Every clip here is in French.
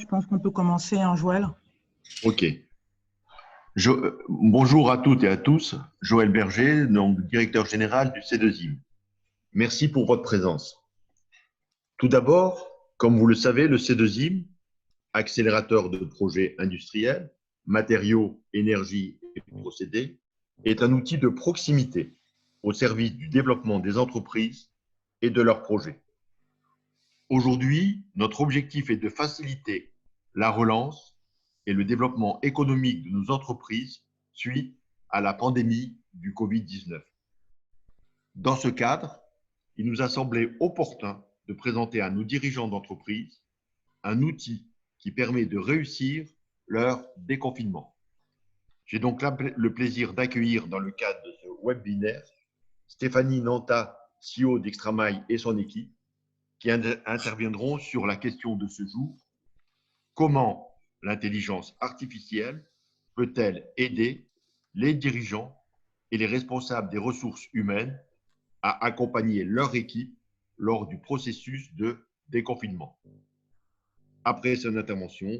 Je pense qu'on peut commencer, hein, Joël. Ok. Bonjour à toutes et à tous. Joël Berger, donc directeur général du C2IM. Merci pour votre présence. Tout d'abord, comme vous le savez, le C2IM, accélérateur de projets industriels, matériaux, énergie et procédés, est un outil de proximité au service du développement des entreprises et de leurs projets. Aujourd'hui, notre objectif est de faciliter la relance et le développement économique de nos entreprises suite à la pandémie du Covid-19. Dans ce cadre, il nous a semblé opportun de présenter à nos dirigeants d'entreprise un outil qui permet de réussir leur déconfinement. J'ai donc le plaisir d'accueillir dans le cadre de ce webinaire Stéphanie Nanta, CEO d'Extramail et son équipe, qui interviendront sur la question de ce jour: comment l'intelligence artificielle peut-elle aider les dirigeants et les responsables des ressources humaines à accompagner leur équipe lors du processus de déconfinement? Après son intervention,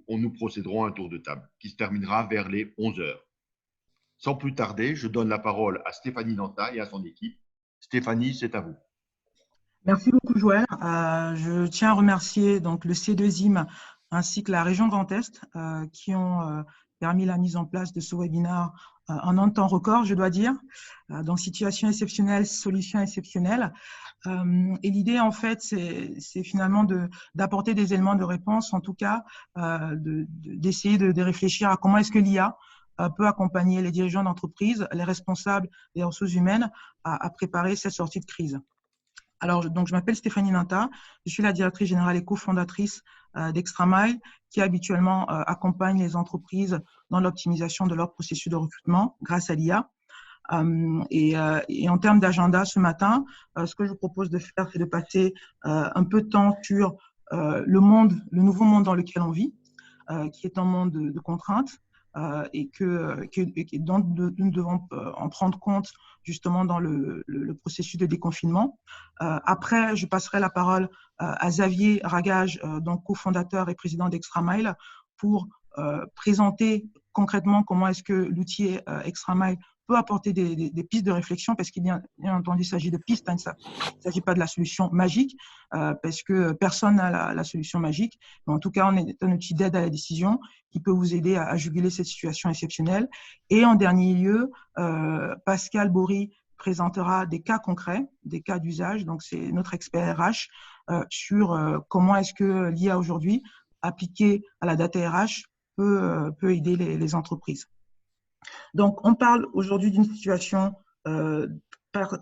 nous procéderons à un tour de table qui se terminera vers les 11 heures. Sans plus tarder, je donne la parole à Stéphanie Nanta et à son équipe. Stéphanie, c'est à vous. Merci beaucoup, Joël. Je tiens à remercier donc, le C2IM ainsi que la région Grand Est qui ont permis la mise en place de ce webinaire en un temps record, je dois dire. Donc, situation exceptionnelle, solution exceptionnelle. Et l'idée, en fait, c'est finalement d'apporter des éléments de réponse, en tout cas, d'essayer de réfléchir à comment est-ce que l'IA peut accompagner les dirigeants d'entreprise, les responsables des ressources humaines à préparer cette sortie de crise. Alors, donc, je m'appelle Stéphanie Nanta, je suis la directrice générale et cofondatrice d'Extramail, qui habituellement accompagne les entreprises dans l'optimisation de leur processus de recrutement grâce à l'IA. Et en termes d'agenda ce matin, ce que je vous propose de faire, c'est de passer un peu de temps sur le nouveau monde dans lequel on vit, qui est un monde de contraintes. Et dont nous devons en prendre compte justement dans le processus de déconfinement. Après, je passerai la parole à Xavier Ragage, donc cofondateur et président d'Extramail, pour présenter concrètement comment est-ce que l'outil Extramail peut apporter des pistes de réflexion, parce qu'il bien entendu, il s'agit de pistes, hein, il ne s'agit pas de la solution magique, parce que personne n'a la solution magique. Mais en tout cas, on est un outil d'aide à la décision qui peut vous aider à juguler cette situation exceptionnelle. Et en dernier lieu, Pascal Bory présentera des cas concrets, des cas d'usage, donc c'est notre expert RH, sur comment est-ce que l'IA aujourd'hui, appliquée à la data RH, peut aider les entreprises. Donc, on parle aujourd'hui d'une situation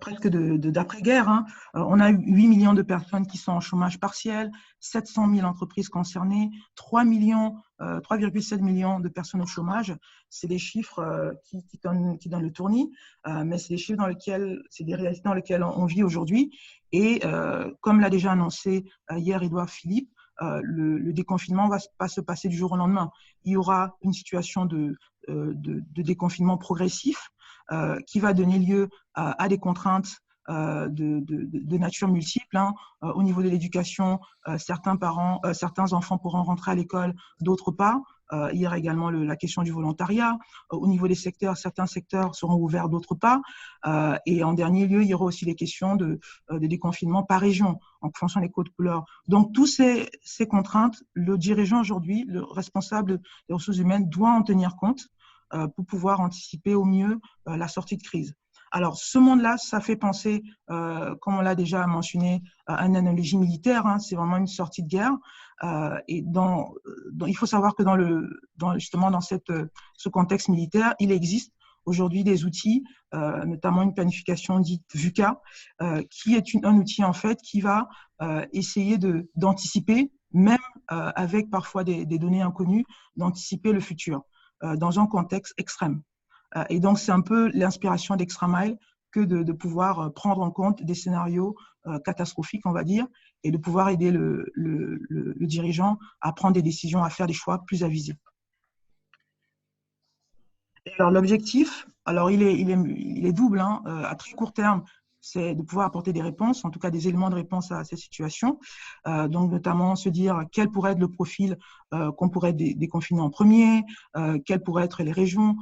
presque d'après-guerre. Hein. On a 8 millions de personnes qui sont en chômage partiel, 700 000 entreprises concernées, 3,7 millions de personnes au chômage. C'est des chiffres qui donnent le tournis, mais c'est des chiffres c'est des réalités dans lesquelles on vit aujourd'hui. Et comme l'a déjà annoncé hier Édouard Philippe, le déconfinement ne va pas se passer du jour au lendemain. Il y aura une situation de déconfinement progressif qui va donner lieu à des contraintes de nature multiple. Hein. Au niveau de l'éducation, certains enfants pourront rentrer à l'école, d'autres pas. Il y aura également la question du volontariat. Au niveau des secteurs, certains secteurs seront ouverts, d'autres pas. Et en dernier lieu, il y aura aussi les questions de déconfinement par région, en fonction des codes couleurs. Donc, toutes ces contraintes, le dirigeant aujourd'hui, le responsable des ressources humaines, doit en tenir compte pour pouvoir anticiper au mieux la sortie de crise. Alors, ce monde-là, ça fait penser, comme on l'a déjà mentionné, à une analogie militaire. Hein, c'est vraiment une sortie de guerre. Et il faut savoir que justement dans ce contexte militaire, il existe aujourd'hui des outils, notamment une planification dite VUCA, qui est un outil en fait qui va essayer d'anticiper, même avec parfois des données inconnues, d'anticiper le futur dans un contexte extrême. Et donc, c'est un peu l'inspiration d'Extramail que de pouvoir prendre en compte des scénarios catastrophiques, on va dire, et de pouvoir aider le dirigeant à prendre des décisions, à faire des choix plus avisés. Et alors, l'objectif, alors il est double. Hein, à très court terme, c'est de pouvoir apporter des réponses, en tout cas des éléments de réponse à ces situations. Donc, notamment se dire quel pourrait être le profil qu'on pourrait déconfiner en premier, quelles pourraient être les régions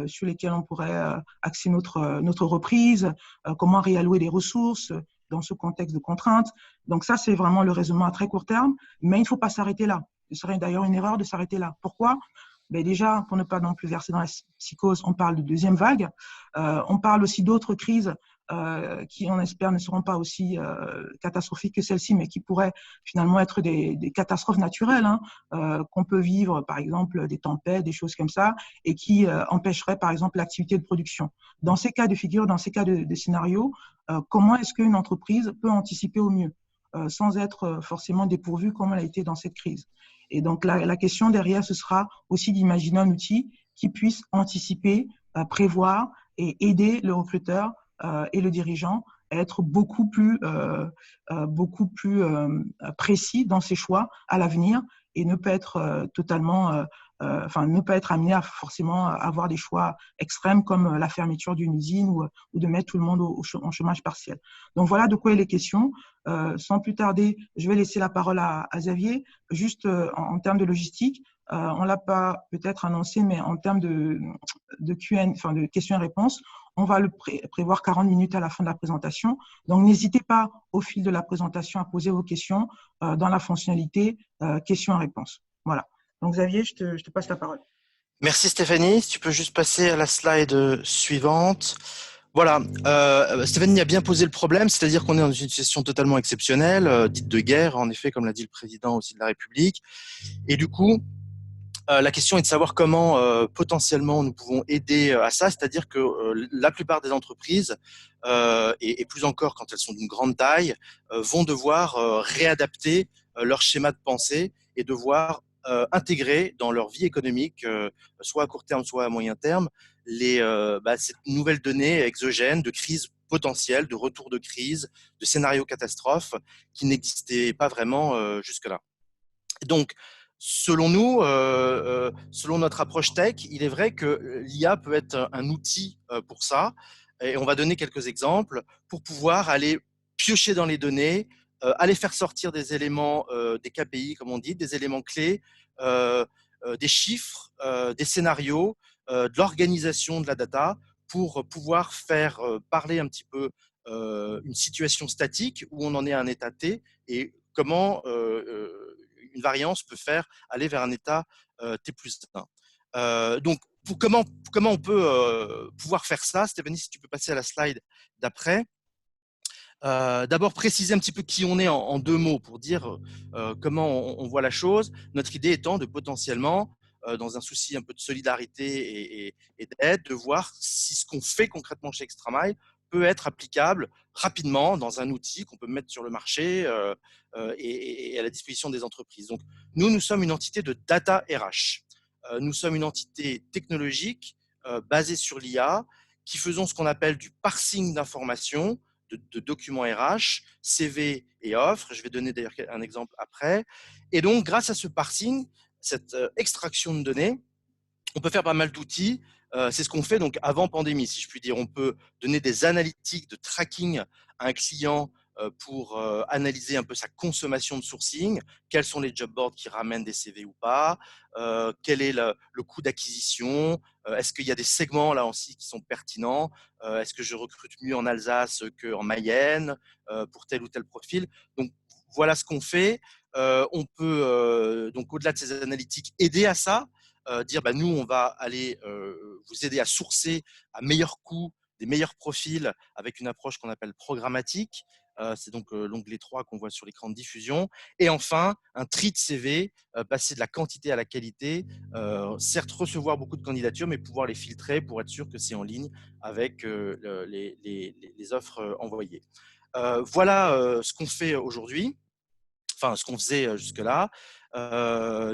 sur lesquelles on pourrait axer notre reprise, comment réallouer les ressources dans ce contexte de contrainte. Donc ça, c'est vraiment le raisonnement à très court terme, mais il ne faut pas s'arrêter là. Ce serait d'ailleurs une erreur de s'arrêter là. Pourquoi? Ben déjà, pour ne pas non plus verser dans la psychose, on parle de deuxième vague. On parle aussi d'autres crises qui, on espère, ne seront pas aussi catastrophiques que celle-ci, mais qui pourraient finalement être des catastrophes naturelles qu'on peut vivre, par exemple des tempêtes, des choses comme ça, et qui empêcheraient, par exemple, l'activité de production. Dans ces cas de figure, dans ces cas de scénario, comment est-ce qu'une entreprise peut anticiper au mieux sans être forcément dépourvue comme elle a été dans cette crise? Et donc, la question derrière, ce sera aussi d'imaginer un outil qui puisse anticiper, prévoir et aider le recruteur et le dirigeant à être beaucoup plus précis dans ses choix à l'avenir et ne pas être totalement, ne pas être amené à forcément avoir des choix extrêmes comme la fermeture d'une usine ou de mettre tout le monde en chômage partiel. Donc voilà de quoi il est question. Sans plus tarder, je vais laisser la parole à Xavier. Juste en termes de logistique, on ne l'a pas peut-être annoncé, mais en termes de Q&A, enfin de questions et réponses, on va prévoir 40 minutes à la fin de la présentation. Donc, n'hésitez pas au fil de la présentation à poser vos questions dans la fonctionnalité questions et réponses. Voilà. Donc, Xavier, je te passe la parole. Merci Stéphanie. Si tu peux juste passer à la slide suivante. Voilà, Stéphanie a bien posé le problème, c'est-à-dire qu'on est dans une situation totalement exceptionnelle, dite de guerre, en effet, comme l'a dit le président aussi de la République. Et du coup, la question est de savoir comment potentiellement nous pouvons aider à ça, c'est-à-dire que la plupart des entreprises, et plus encore quand elles sont d'une grande taille, vont devoir réadapter leur schéma de pensée et devoir intégrer dans leur vie économique, soit à court terme, soit à moyen terme, cette nouvelle donnée exogène de crise potentielle, de retour de crise, de scénario catastrophe qui n'existaient pas vraiment jusque-là. Donc, selon nous, selon notre approche tech, il est vrai que l'IA peut être un outil pour ça. Et on va donner quelques exemples pour pouvoir aller piocher dans les données, aller faire sortir des éléments, des KPI, comme on dit, des éléments clés, des chiffres, des scénarios, de l'organisation de la data pour pouvoir faire parler un petit peu une situation statique où on en est à un état T et comment une variance peut faire aller vers un état T plus 1. Donc, comment on peut pouvoir faire ça? Stéphanie, si tu peux passer à la slide d'après. D'abord, préciser un petit peu qui on est en deux mots pour dire comment on voit la chose. Notre idée étant de potentiellement, dans un souci un peu de solidarité et d'aide, de voir si ce qu'on fait concrètement chez Extramile peut être applicable rapidement dans un outil qu'on peut mettre sur le marché et à la disposition des entreprises. Donc, nous sommes une entité de data RH. Nous sommes une entité technologique basée sur l'IA qui faisons ce qu'on appelle du parsing d'informations, de documents RH, CV et offres. Je vais donner d'ailleurs un exemple après. Et donc, grâce à ce parsing, cette extraction de données, on peut faire pas mal d'outils. C'est ce qu'on fait donc avant pandémie, si je puis dire. On peut donner des analytiques de tracking à un client pour analyser un peu sa consommation de sourcing, quels sont les job boards qui ramènent des CV ou pas, quel est le coût d'acquisition, est-ce qu'il y a des segments là aussi qui sont pertinents, est-ce que je recrute mieux en Alsace qu'en Mayenne pour tel ou tel profil. Donc voilà ce qu'on fait. On peut donc au-delà de ces analytiques aider à ça, dire nous on va aller vous aider à sourcer à meilleur coût des meilleurs profils avec une approche qu'on appelle programmatique. C'est donc l'onglet 3 qu'on voit sur l'écran de diffusion. Et enfin, un tri de CV, passer de la quantité à la qualité, certes recevoir beaucoup de candidatures, mais pouvoir les filtrer pour être sûr que c'est en ligne avec les offres envoyées. Voilà ce qu'on fait aujourd'hui, enfin ce qu'on faisait jusque-là.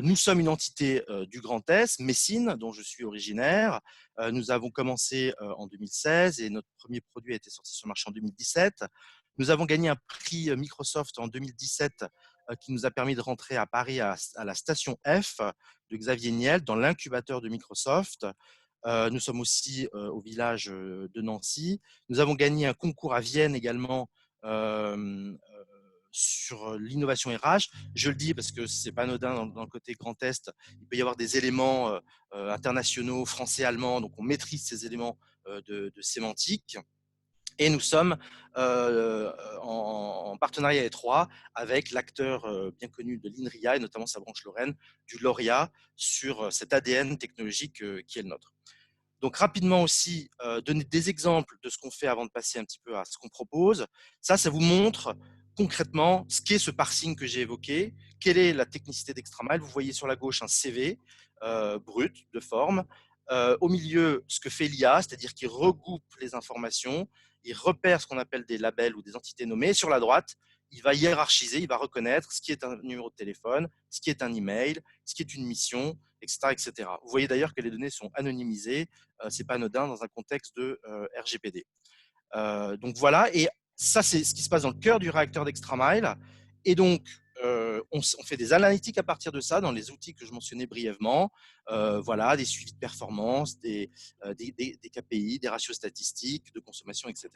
Nous sommes une entité du Grand Est, Messine, dont je suis originaire. Nous avons commencé en 2016 et notre premier produit a été sorti sur le marché en 2017. Nous avons gagné un prix Microsoft en 2017 qui nous a permis de rentrer à Paris à la station F de Xavier Niel dans l'incubateur de Microsoft. Nous sommes aussi au village de Nancy. Nous avons gagné un concours à Vienne également sur l'innovation RH. Je le dis parce que ce n'est pas anodin dans le côté Grand Est. Il peut y avoir des éléments internationaux, français, allemands, donc on maîtrise ces éléments de sémantique. Et nous sommes en partenariat étroit avec l'acteur bien connu de l'INRIA et notamment sa branche Lorraine, du Lauria, sur cet ADN technologique qui est le nôtre. Donc rapidement aussi, donner des exemples de ce qu'on fait avant de passer un petit peu à ce qu'on propose. Ça vous montre concrètement ce qu'est ce parsing que j'ai évoqué, quelle est la technicité d'Extramile. Vous voyez sur la gauche un CV brut de forme. Au milieu, ce que fait l'IA, c'est-à-dire qu'il regroupe les informations, il repère ce qu'on appelle des labels ou des entités nommées. Et sur la droite, il va hiérarchiser, il va reconnaître ce qui est un numéro de téléphone, ce qui est un email, ce qui est une mission, etc., etc. Vous voyez d'ailleurs que les données sont anonymisées. C'est pas anodin dans un contexte de RGPD. Donc voilà, et ça c'est ce qui se passe dans le cœur du réacteur d'Extramile. Et donc on fait des analytiques à partir de ça dans les outils que je mentionnais brièvement. Voilà, des suivis de performance, des KPI, des ratios statistiques de consommation, etc.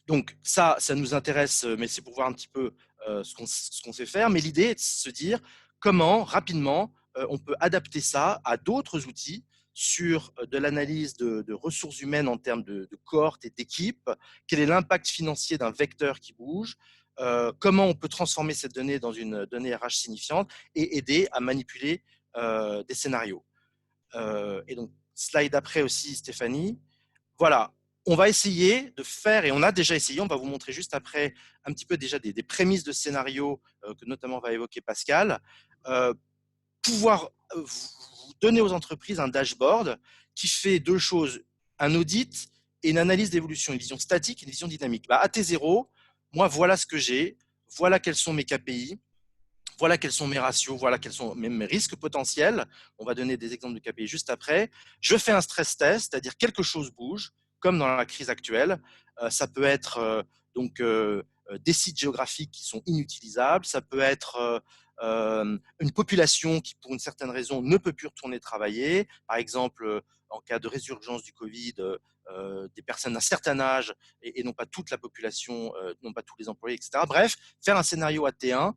Donc ça nous intéresse, mais c'est pour voir un petit peu ce qu'on sait faire. Mais l'idée est de se dire comment rapidement on peut adapter ça à d'autres outils sur de l'analyse de ressources humaines en termes de cohortes et d'équipes. Quel est l'impact financier d'un vecteur qui bouge? Comment on peut transformer cette donnée dans une donnée RH signifiante et aider à manipuler des scénarios. Et donc, slide après aussi, Stéphanie. Voilà, on va essayer de faire, et on a déjà essayé, on va vous montrer juste après un petit peu déjà des prémices de scénario que notamment va évoquer Pascal, pouvoir vous donner aux entreprises un dashboard qui fait deux choses, un audit et une analyse d'évolution, une vision statique et une vision dynamique. À T0, moi, voilà ce que j'ai, voilà quels sont mes KPI, voilà quels sont mes ratios, voilà quels sont mes risques potentiels. On va donner des exemples de KPI juste après. Je fais un stress test, c'est-à-dire quelque chose bouge, comme dans la crise actuelle. Ça peut être des sites géographiques qui sont inutilisables. Ça peut être une population qui, pour une certaine raison, ne peut plus retourner travailler. Par exemple, en cas de résurgence du Covid, des personnes d'un certain âge et non pas toute la population, non pas tous les employés, etc. Bref, faire un scénario à T1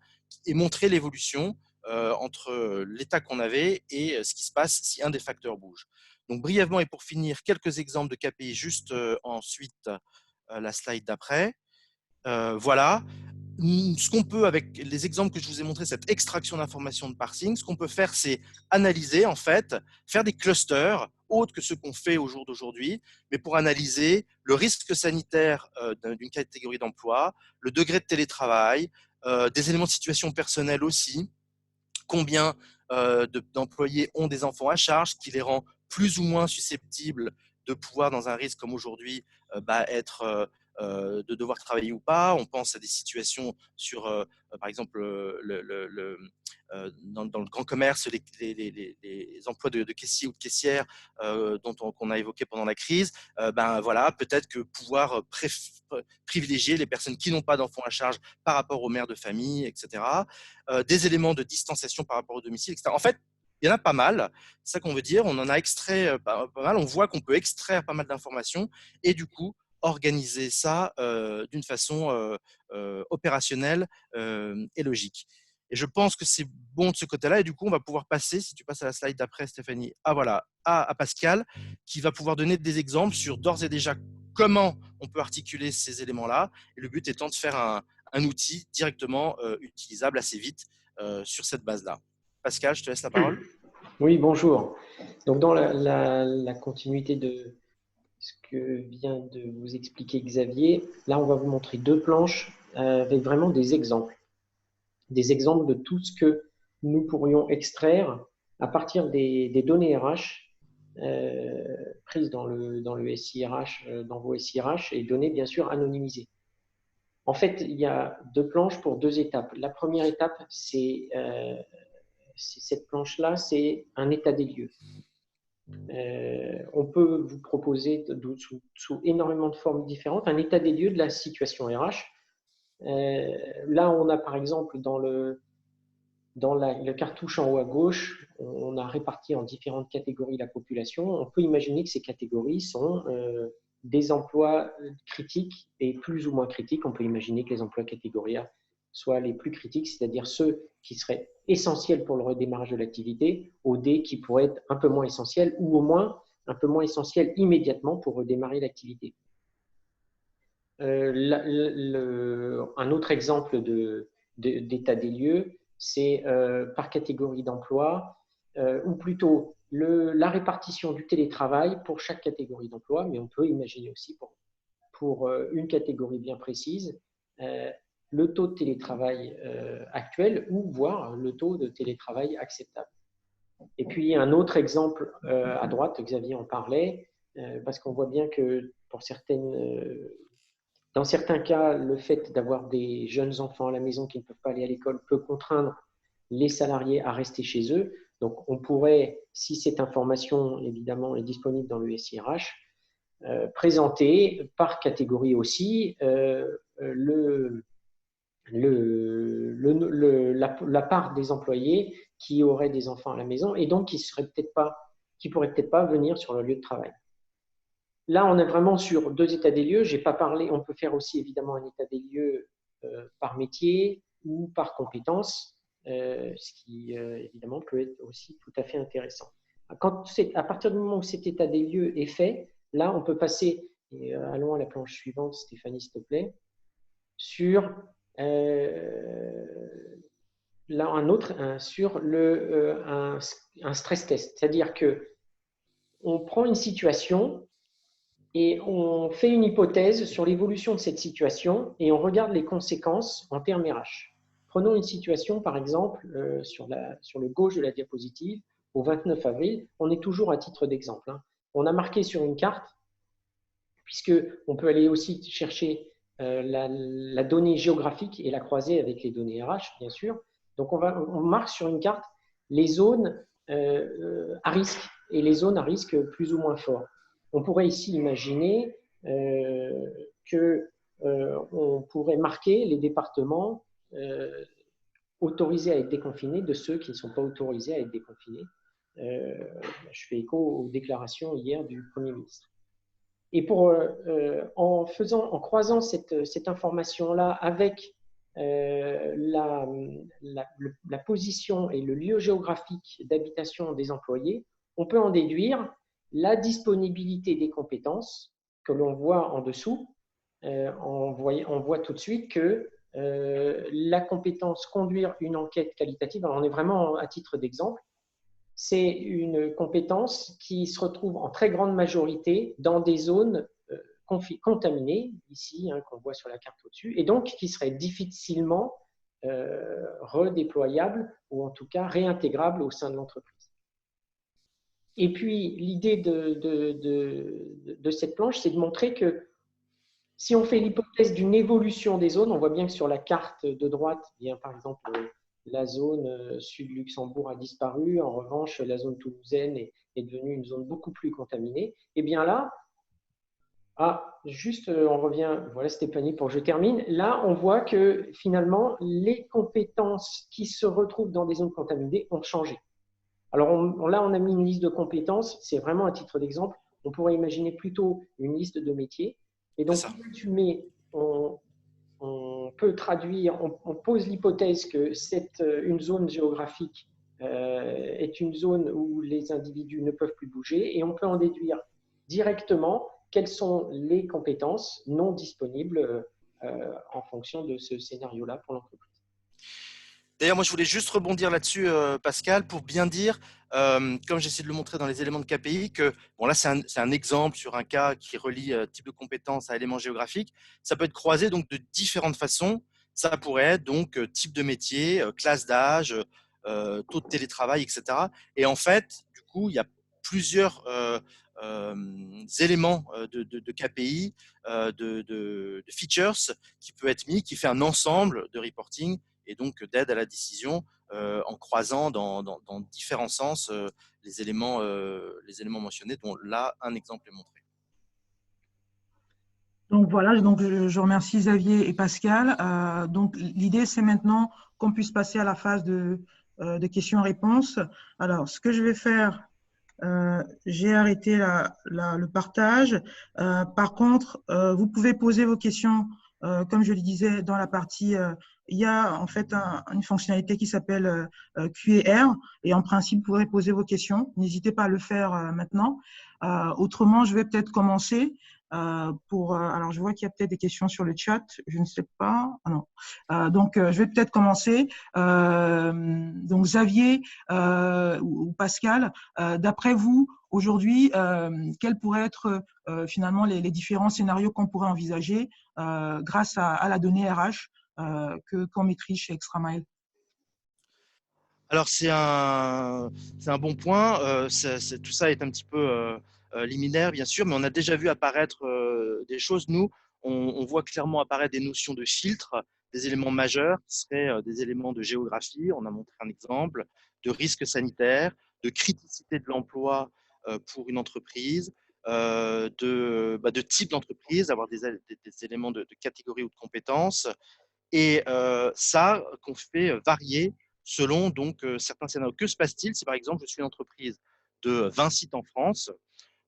et montrer l'évolution entre l'état qu'on avait et ce qui se passe si un des facteurs bouge. Donc brièvement et pour finir, quelques exemples de KPI juste ensuite la slide d'après. Voilà. Ce qu'on peut, avec les exemples que je vous ai montrés, cette extraction d'informations de parsing, ce qu'on peut faire, c'est analyser, en fait, faire des clusters autres que ceux qu'on fait au jour d'aujourd'hui, mais pour analyser le risque sanitaire d'une catégorie d'emploi, le degré de télétravail, des éléments de situation personnelle aussi, combien d'employés ont des enfants à charge, ce qui les rend plus ou moins susceptibles de pouvoir, dans un risque comme aujourd'hui, être de devoir travailler ou pas. On pense à des situations sur, par exemple, dans le grand commerce, les emplois de caissiers ou de caissières qu'on a évoqués pendant la crise. Voilà, peut-être que pouvoir privilégier les personnes qui n'ont pas d'enfants à charge par rapport aux mères de famille, etc. Des éléments de distanciation par rapport au domicile, etc. En fait, il y en a pas mal. C'est ça qu'on veut dire. On en a extrait pas mal. On voit qu'on peut extraire pas mal d'informations et du coup, organiser ça d'une façon opérationnelle et logique. Et je pense que c'est bon de ce côté-là. Et du coup, on va pouvoir passer, si tu passes à la slide d'après, Stéphanie, à Pascal, qui va pouvoir donner des exemples sur d'ores et déjà comment on peut articuler ces éléments-là. Et le but étant de faire un outil directement utilisable assez vite sur cette base-là. Pascal, je te laisse la parole. Oui, bonjour. Donc, dans la continuité de ce que vient de vous expliquer Xavier, là, on va vous montrer deux planches avec vraiment des exemples de tout ce que nous pourrions extraire à partir des données RH prises dans le SIRH, dans vos SIRH et données bien sûr anonymisées. En fait, il y a deux planches pour deux étapes. La première étape, c'est cette planche-là, c'est un état des lieux. On peut vous proposer sous énormément de formes différentes un état des lieux de la situation RH. Là, on a par exemple dans le Dans le cartouche en haut à gauche, on a réparti en différentes catégories la population. On peut imaginer que ces catégories sont des emplois critiques et plus ou moins critiques. On peut imaginer que les emplois catégorie A soient les plus critiques, c'est-à-dire ceux qui seraient essentiels pour le redémarrage de l'activité, au D qui pourraient être un peu moins essentiels ou au moins un peu moins essentiels immédiatement pour redémarrer l'activité. Un autre exemple d'état des lieux, c'est par catégorie d'emploi, ou plutôt la répartition du télétravail pour chaque catégorie d'emploi, mais on peut imaginer aussi pour une catégorie bien précise, le taux de télétravail actuel ou voire le taux de télétravail acceptable. Et puis un autre exemple à droite, Xavier en parlait, parce qu'on voit bien que pour dans certains cas, le fait d'avoir des jeunes enfants à la maison qui ne peuvent pas aller à l'école peut contraindre les salariés à rester chez eux. Donc, on pourrait, si cette information évidemment est disponible dans le SIRH, présenter par catégorie aussi la part des employés qui auraient des enfants à la maison et donc qui pourraient peut-être pas venir sur le lieu de travail. Là, on est vraiment sur deux états des lieux. J'ai pas parlé. On peut faire aussi évidemment un état des lieux par métier ou par compétence, ce qui évidemment peut être aussi tout à fait intéressant. À partir du moment où cet état des lieux est fait, là, on peut passer. Et, allons à la planche suivante, Stéphanie, s'il te plaît. Sur là sur un stress test, c'est-à-dire que on prend une situation et on fait une hypothèse sur l'évolution de cette situation et on regarde les conséquences en termes RH. Prenons une situation, par exemple, sur le gauche de la diapositive, au 29 avril, on est toujours à titre d'exemple. Hein. On a marqué sur une carte, puisqu'on peut aller aussi chercher la donnée géographique et la croiser avec les données RH, bien sûr. Donc, on marque sur une carte les zones à risque et les zones à risque plus ou moins fort. On pourrait ici imaginer qu'on pourrait marquer les départements autorisés à être déconfinés de ceux qui ne sont pas autorisés à être déconfinés. Je fais écho aux déclarations hier du Premier ministre. Et en croisant cette information-là avec la position et le lieu géographique d'habitation des employés, on peut en déduire la disponibilité des compétences que l'on voit en dessous. On voit tout de suite que la compétence conduire une enquête qualitative, alors on est vraiment à titre d'exemple, c'est une compétence qui se retrouve en très grande majorité dans des zones contaminées, ici, hein, qu'on voit sur la carte au-dessus, et donc qui serait difficilement redéployable ou en tout cas réintégrable au sein de l'entreprise. Et puis, l'idée de cette planche, c'est de montrer que si on fait l'hypothèse d'une évolution des zones, on voit bien que sur la carte de droite, bien, par exemple, la zone sud-Luxembourg a disparu. En revanche, la zone toulousaine est devenue une zone beaucoup plus contaminée. Et bien là, on revient, voilà Stéphanie, pour que je termine. Là, on voit que finalement, les compétences qui se retrouvent dans des zones contaminées ont changé. Alors là, on a mis une liste de compétences, c'est vraiment à titre d'exemple. On pourrait imaginer plutôt une liste de métiers. Et donc, on peut traduire, on pose l'hypothèse que une zone géographique est une zone où les individus ne peuvent plus bouger et on peut en déduire directement quelles sont les compétences non disponibles en fonction de ce scénario-là pour l'entreprise. D'ailleurs, moi, je voulais juste rebondir là-dessus, Pascal, pour bien dire, comme j'essaie de le montrer dans les éléments de KPI, que bon, là, c'est un exemple sur un cas qui relie type de compétences à éléments géographiques. Ça peut être croisé donc de différentes façons. Ça pourrait être donc type de métier, classe d'âge, taux de télétravail, etc. Et en fait, du coup, il y a plusieurs éléments de KPI, de features qui peut être mis, qui fait un ensemble de reporting et donc d'aide à la décision en croisant dans différents sens les éléments mentionnés, dont là, un exemple est montré. Donc voilà, donc je remercie Xavier et Pascal. Donc l'idée, c'est maintenant qu'on puisse passer à la phase de de questions-réponses. Alors, ce que je vais faire, j'ai arrêté le partage. Par contre, vous pouvez poser vos questions, comme je le disais, dans la partie. Il y a en fait une fonctionnalité qui s'appelle Q&R et en principe, vous pourrez poser vos questions. N'hésitez pas à le faire maintenant. Autrement, je vais peut-être commencer. Alors, je vois qu'il y a peut-être des questions sur le chat. Je ne sais pas. Ah non. Donc, je vais peut-être commencer. Donc, Xavier ou Pascal, d'après vous, aujourd'hui, quels pourraient être finalement les différents scénarios qu'on pourrait envisager grâce à la donnée RH qu'on maîtrise chez XtraMile? Alors, c'est un bon point. Tout ça est un petit peu liminaire, bien sûr, mais on a déjà vu apparaître des choses. Nous, on voit clairement apparaître des notions de filtre, des éléments majeurs qui seraient des éléments de géographie. On a montré un exemple de risque sanitaire, de criticité de l'emploi pour une entreprise, de type d'entreprise, avoir des éléments de catégorie ou de compétences. Et ça, qu'on fait varier selon certains scénarios. Que se passe-t-il si, par exemple, je suis une entreprise de 20 sites en France?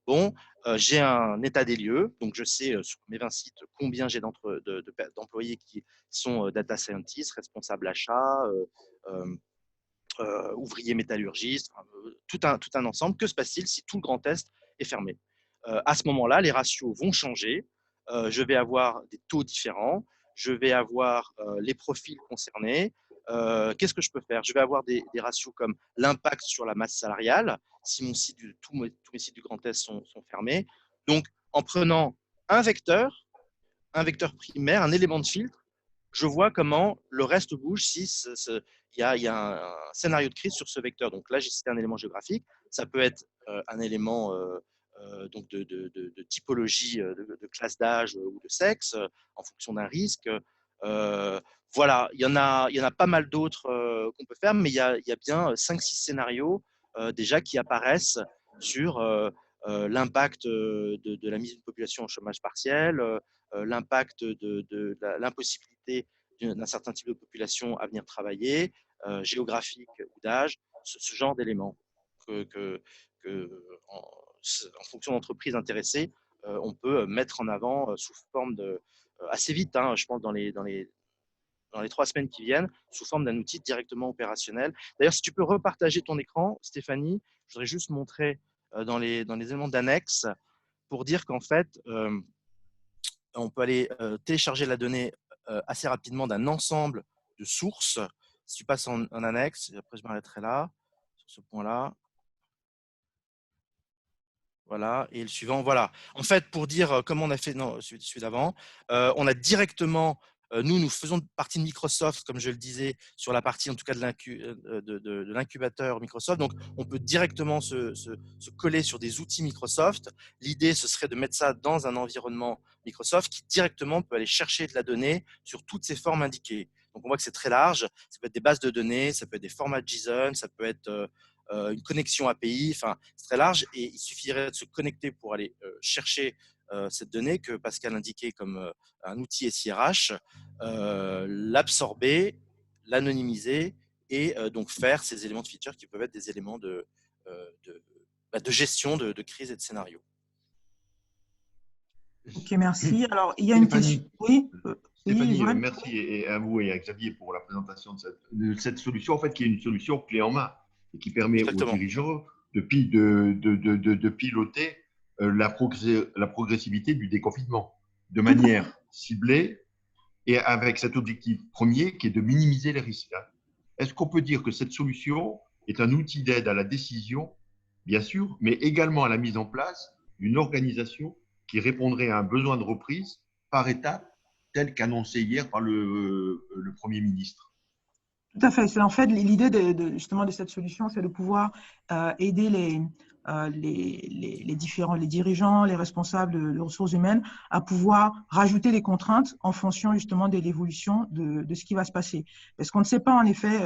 Bon, j'ai un état des lieux, donc je sais sur mes 20 sites combien j'ai d'employés qui sont data scientists, responsables achats, ouvriers métallurgistes, tout un ensemble. Que se passe-t-il si tout le Grand Est est fermé? À ce moment-là, les ratios vont changer. Je vais avoir des taux différents. Je vais avoir les profils concernés. Qu'est-ce que je peux faire? Je vais avoir des ratios comme l'impact sur la masse salariale si tous mes sites du Grand Est sont fermés. Donc, en prenant un vecteur primaire, un élément de filtre, je vois comment le reste bouge si il y a un scénario de crise sur ce vecteur. Donc là, j'ai cité un élément géographique. Ça peut être un élément donc de typologie de classe d'âge ou de sexe en fonction d'un risque. Voilà, il y en a pas mal d'autres qu'on peut faire, mais il y a bien 5-6 scénarios déjà qui apparaissent sur l'impact de la mise d'une population au chômage partiel, l'impact de l'impossibilité d'un certain type de population à venir travailler, géographique ou d'âge, ce genre d'éléments en fonction d'entreprises intéressées, on peut mettre en avant sous forme assez vite, hein, je pense dans les 3 semaines qui viennent, sous forme d'un outil directement opérationnel. D'ailleurs, si tu peux repartager ton écran, Stéphanie, je voudrais juste montrer dans les éléments d'annexe pour dire qu'en fait, on peut aller télécharger la donnée assez rapidement d'un ensemble de sources. Si tu passes en annexe, et après je m'arrêterai là, sur ce point-là. Voilà, et le suivant, voilà. En fait, pour dire comment on a fait, non, celui d'avant, on a directement, nous faisons partie de Microsoft, comme je le disais, sur la partie en tout cas de l'incubateur Microsoft. Donc, on peut directement se coller sur des outils Microsoft. L'idée, ce serait de mettre ça dans un environnement Microsoft qui directement peut aller chercher de la donnée sur toutes ces formes indiquées. Donc, on voit que c'est très large. Ça peut être des bases de données, ça peut être des formats JSON, ça peut être une connexion API, enfin, c'est très large et il suffirait de se connecter pour aller chercher cette donnée que Pascal indiquait comme un outil SIRH, l'absorber, l'anonymiser et donc faire ces éléments de feature qui peuvent être des éléments de gestion de crise et de scénario. Ok, merci. Alors, il y a une question. Oui, Stéphanie, oui, merci et à vous et à Xavier pour la présentation de cette solution, en fait, qui est une solution clé en main et qui permet Exactement. aux dirigeants de piloter la progressivité du déconfinement de manière ciblée et avec cet objectif premier qui est de minimiser les risques. Est-ce qu'on peut dire que cette solution est un outil d'aide à la décision, bien sûr, mais également à la mise en place d'une organisation qui répondrait à un besoin de reprise par étapes tel qu'annoncé hier par le Premier ministre? tout à fait. C'est en fait l'idée justement de cette solution, c'est de pouvoir aider les dirigeants, les responsables de ressources humaines à pouvoir rajouter des contraintes en fonction justement de l'évolution de ce qui va se passer. Parce qu'on ne sait pas en effet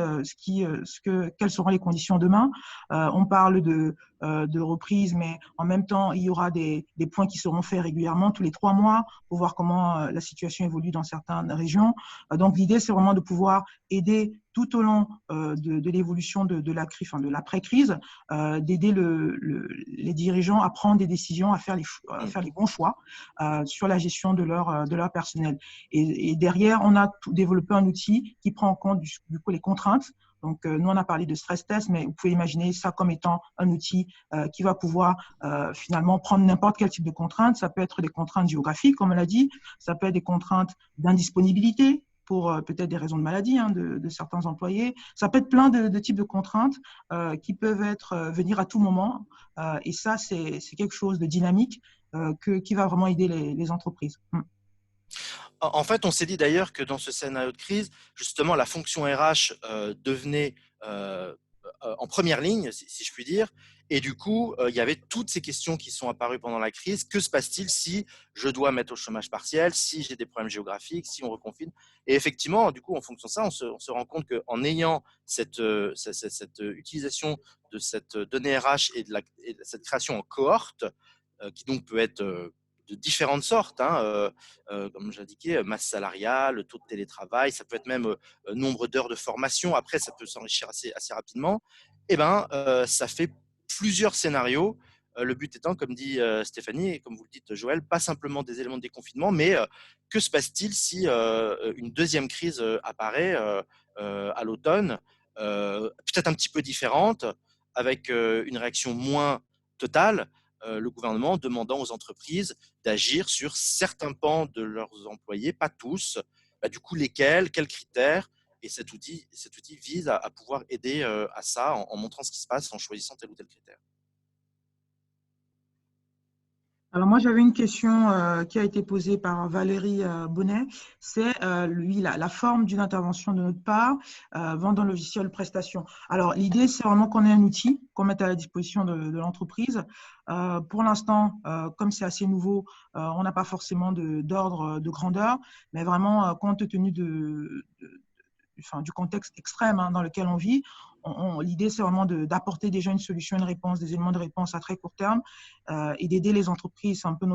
quelles seront les conditions demain. On parle de reprise, mais en même temps, il y aura des points qui seront faits régulièrement tous les 3 mois pour voir comment la situation évolue dans certaines régions. Donc, l'idée, c'est vraiment de pouvoir aider tout au long de l'évolution de l'après-crise, d'aider les dirigeants à prendre des décisions, à faire les bons choix sur la gestion de leur personnel. Et derrière, on a développé un outil qui prend en compte du coup les contraintes. Donc, nous, on a parlé de stress test, mais vous pouvez imaginer ça comme étant un outil qui va pouvoir finalement prendre n'importe quel type de contraintes. Ça peut être des contraintes géographiques, comme on l'a dit. Ça peut être des contraintes d'indisponibilité pour peut-être des raisons de maladie de certains employés. Ça peut être plein de types de contraintes qui peuvent venir à tout moment. Et ça, c'est quelque chose de dynamique qui va vraiment aider les entreprises. En fait, on s'est dit d'ailleurs que dans ce scénario de crise, justement, la fonction RH devenait en première ligne, si je puis dire. Et du coup, il y avait toutes ces questions qui sont apparues pendant la crise. Que se passe-t-il si je dois mettre au chômage partiel, si j'ai des problèmes géographiques, si on reconfine? Et effectivement, du coup, en fonction de ça, on se rend compte qu'en ayant cette utilisation de cette donnée RH et de cette création en cohorte, qui donc peut être de différentes sortes, comme j'indiquais, masse salariale, taux de télétravail, ça peut être même nombre d'heures de formation, après ça peut s'enrichir assez rapidement, et ça fait plusieurs scénarios, le but étant, comme dit Stéphanie, et comme vous le dites Joël, pas simplement des éléments de déconfinement, mais que se passe-t-il si une deuxième crise apparaît à l'automne, peut-être un petit peu différente, avec une réaction moins totale, le gouvernement demandant aux entreprises d'agir sur certains pans de leurs employés, pas tous. Du coup, lesquels, quels critères? Et cet outil vise à pouvoir aider à ça en montrant ce qui se passe, en choisissant tel ou tel critère. Alors moi, j'avais une question qui a été posée par Valérie Bonnet. C'est la forme d'une intervention de notre part, vente d'un logiciel prestation. Alors l'idée, c'est vraiment qu'on ait un outil qu'on mette à la disposition de l'entreprise. Pour l'instant, comme c'est assez nouveau, on n'a pas forcément d'ordre de grandeur, mais vraiment, compte tenu du contexte extrême dans lequel on vit, l'idée, c'est vraiment d'apporter déjà une solution, une réponse, des éléments de réponse à très court terme et d'aider les entreprises. C'est un peu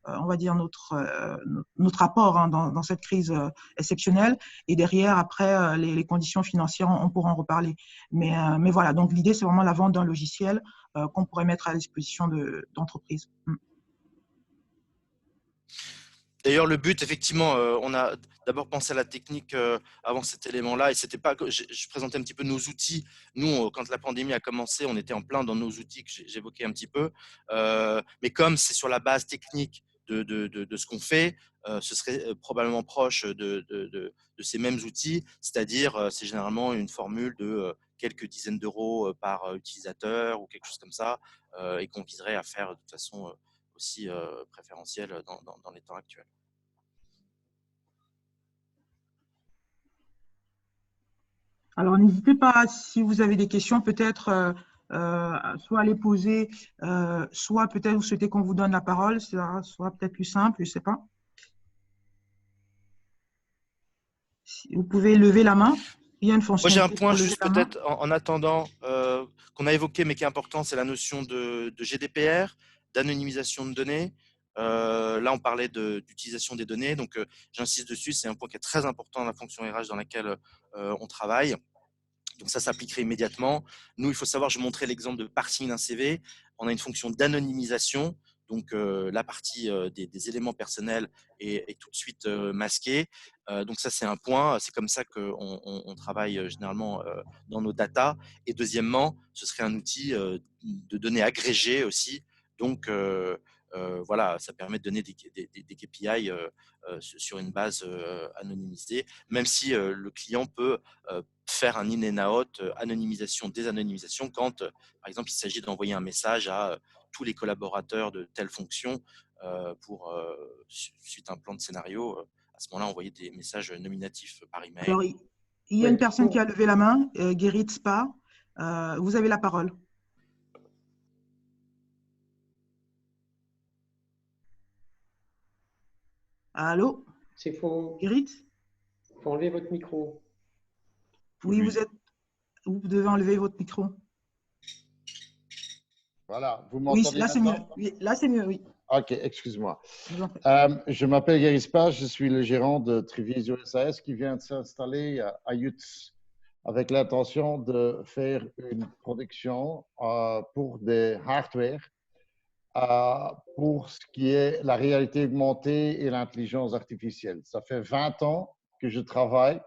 on va dire notre apport dans cette crise exceptionnelle. Et derrière, après, les conditions financières, on pourra en reparler. Mais voilà, donc l'idée, c'est vraiment la vente d'un logiciel qu'on pourrait mettre à la disposition d'entreprises. D'ailleurs, le but, effectivement, on a d'abord pensé à la technique avant cet élément-là, et c'était pas. Je présentais un petit peu nos outils. Nous, quand la pandémie a commencé, on était en plein dans nos outils que j'évoquais un petit peu. Mais comme c'est sur la base technique de ce qu'on fait, ce serait probablement proche de ces mêmes outils, c'est-à-dire c'est généralement une formule de quelques dizaines d'euros par utilisateur ou quelque chose comme ça, et qu'on viserait à faire de toute façon aussi préférentiel dans les temps actuels. Alors, n'hésitez pas, si vous avez des questions, peut-être soit à les poser, soit peut-être vous souhaitez qu'on vous donne la parole, ça sera peut-être plus simple, je ne sais pas. Vous pouvez lever la main. Il y a une Moi, j'ai un fonctionnalité point pour lever juste la main. peut-être en attendant qu'on a évoqué, mais qui est important, c'est la notion de GDPR, d'anonymisation de données. Là, on parlait d'utilisation des données, donc j'insiste dessus, c'est un point qui est très important dans la fonction RH dans laquelle on travaille. Donc ça s'appliquerait immédiatement. Nous, il faut savoir, je montrais l'exemple de parsing d'un CV. On a une fonction d'anonymisation. Donc la partie des éléments personnels est tout de suite masquée. Donc ça, c'est un point. C'est comme ça qu'on travaille généralement dans nos data. Et deuxièmement, ce serait un outil de données agrégées aussi. Donc voilà, ça permet de donner des KPI sur une base anonymisée, même si le client peut faire un in and out, anonymisation, désanonymisation, quand, par exemple, il s'agit d'envoyer un message à tous les collaborateurs de telle fonction pour, suite à un plan de scénario, à ce moment-là, envoyer des messages nominatifs par email. Alors, il y a une personne qui a levé la main, Guérit Spa. Vous avez la parole. Allô, C'est faux. Guérit? Il faut enlever votre micro. Oui, Oui. vous devez enlever votre micro. Voilà, vous Oui, m'entendez là c'est mieux. maintenant? Oui, là c'est mieux, oui. Ok, excuse-moi. Je vous en prie. Je m'appelle Gary Spach, je suis le gérant de Trivisio SAS qui vient de s'installer à Utz avec l'intention de faire une production pour des hardware pour ce qui est la réalité augmentée et l'intelligence artificielle. Ça fait 20 ans que je travaille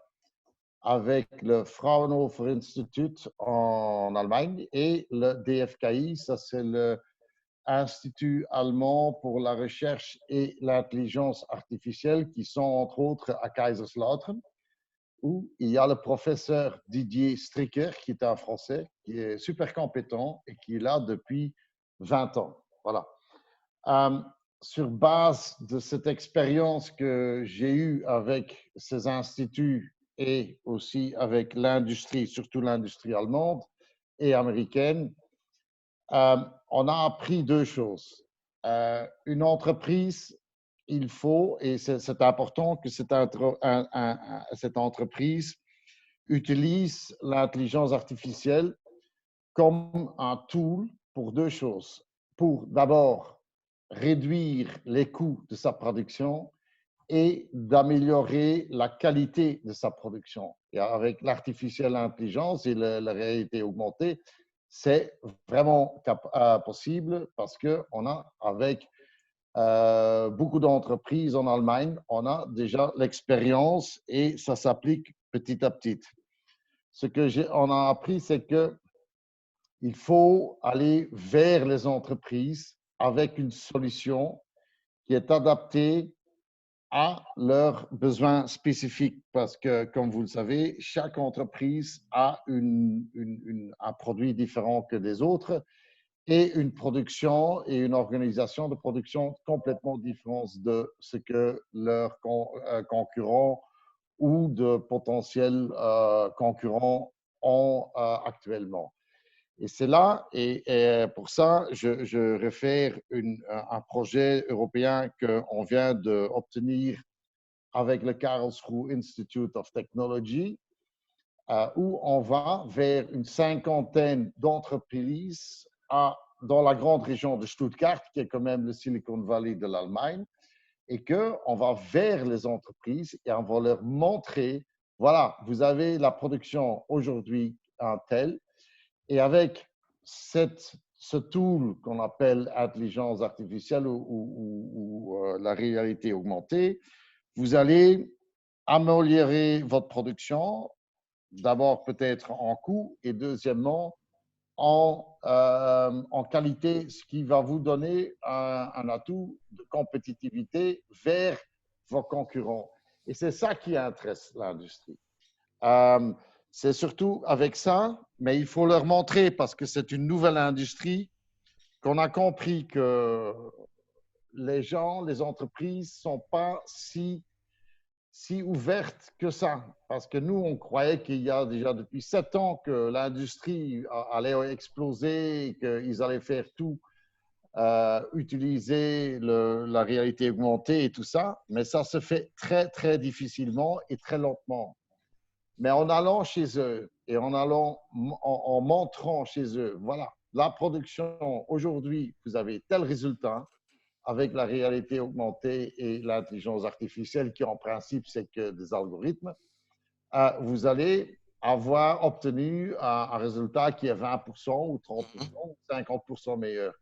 avec le Fraunhofer Institute en Allemagne et le DFKI, ça c'est l'Institut allemand pour la recherche et l'intelligence artificielle qui sont entre autres à Kaiserslautern, où il y a le professeur Didier Stricker, qui est un Français, qui est super compétent et qui est là depuis 20 ans. Voilà. Sur base de cette expérience que j'ai eue avec ces instituts et aussi avec l'industrie, surtout l'industrie allemande et américaine, on a appris deux choses. Une entreprise, il faut, et c'est important que cette entreprise utilise l'intelligence artificielle comme un tool pour deux choses. Pour d'abord réduire les coûts de sa production et d'améliorer la qualité de sa production. Et avec l'artificielle intelligence et la réalité augmentée, c'est vraiment possible parce qu'on a, avec beaucoup d'entreprises en Allemagne, on a déjà l'expérience et ça s'applique petit à petit. Ce qu'on a appris, c'est qu'il faut aller vers les entreprises avec une solution qui est adaptée à leurs besoins spécifiques parce que, comme vous le savez, chaque entreprise a un produit différent que des autres et une production et une organisation de production complètement différente de ce que leurs concurrents ou de potentiels concurrents ont actuellement. Et c'est là, et pour ça, je réfère un projet européen qu'on vient d'obtenir avec le Karlsruhe Institute of Technology, où on va vers une cinquantaine d'entreprises dans la grande région de Stuttgart, qui est quand même le Silicon Valley de l'Allemagne, et qu'on va vers les entreprises et on va leur montrer, voilà, vous avez la production aujourd'hui en tel, et avec ce tool qu'on appelle intelligence artificielle ou la réalité augmentée, vous allez améliorer votre production, d'abord peut-être en coût et deuxièmement en qualité, ce qui va vous donner un atout de compétitivité vers vos concurrents. Et c'est ça qui intéresse l'industrie. C'est surtout avec ça, mais il faut leur montrer parce que c'est une nouvelle industrie qu'on a compris que les gens, les entreprises ne sont pas si ouvertes que ça. Parce que nous, on croyait qu'il y a déjà depuis 7 ans que l'industrie allait exploser et qu'ils allaient faire tout, utiliser la réalité augmentée et tout ça. Mais ça se fait très, très difficilement et très lentement. Mais en allant chez eux et en montrant chez eux, voilà, la production, aujourd'hui, vous avez tel résultat avec la réalité augmentée et l'intelligence artificielle qui, en principe, c'est que des algorithmes, vous allez avoir obtenu un résultat qui est 20% ou 30% ou 50% meilleur.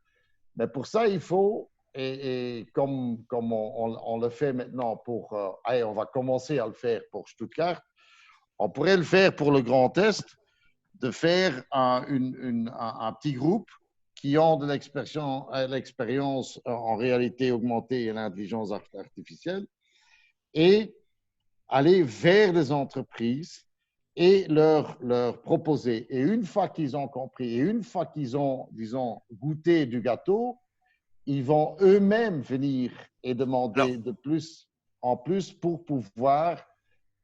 Mais pour ça, il faut, et comme on le fait maintenant on va commencer à le faire pour Stuttgart, on pourrait le faire pour le Grand Est, de faire un petit groupe qui ont de l'expérience en réalité augmentée et l'intelligence artificielle et aller vers les entreprises et leur proposer. Et une fois qu'ils ont compris et une fois qu'ils ont, disons, goûté du gâteau, ils vont eux-mêmes venir et demander de plus en plus pour pouvoir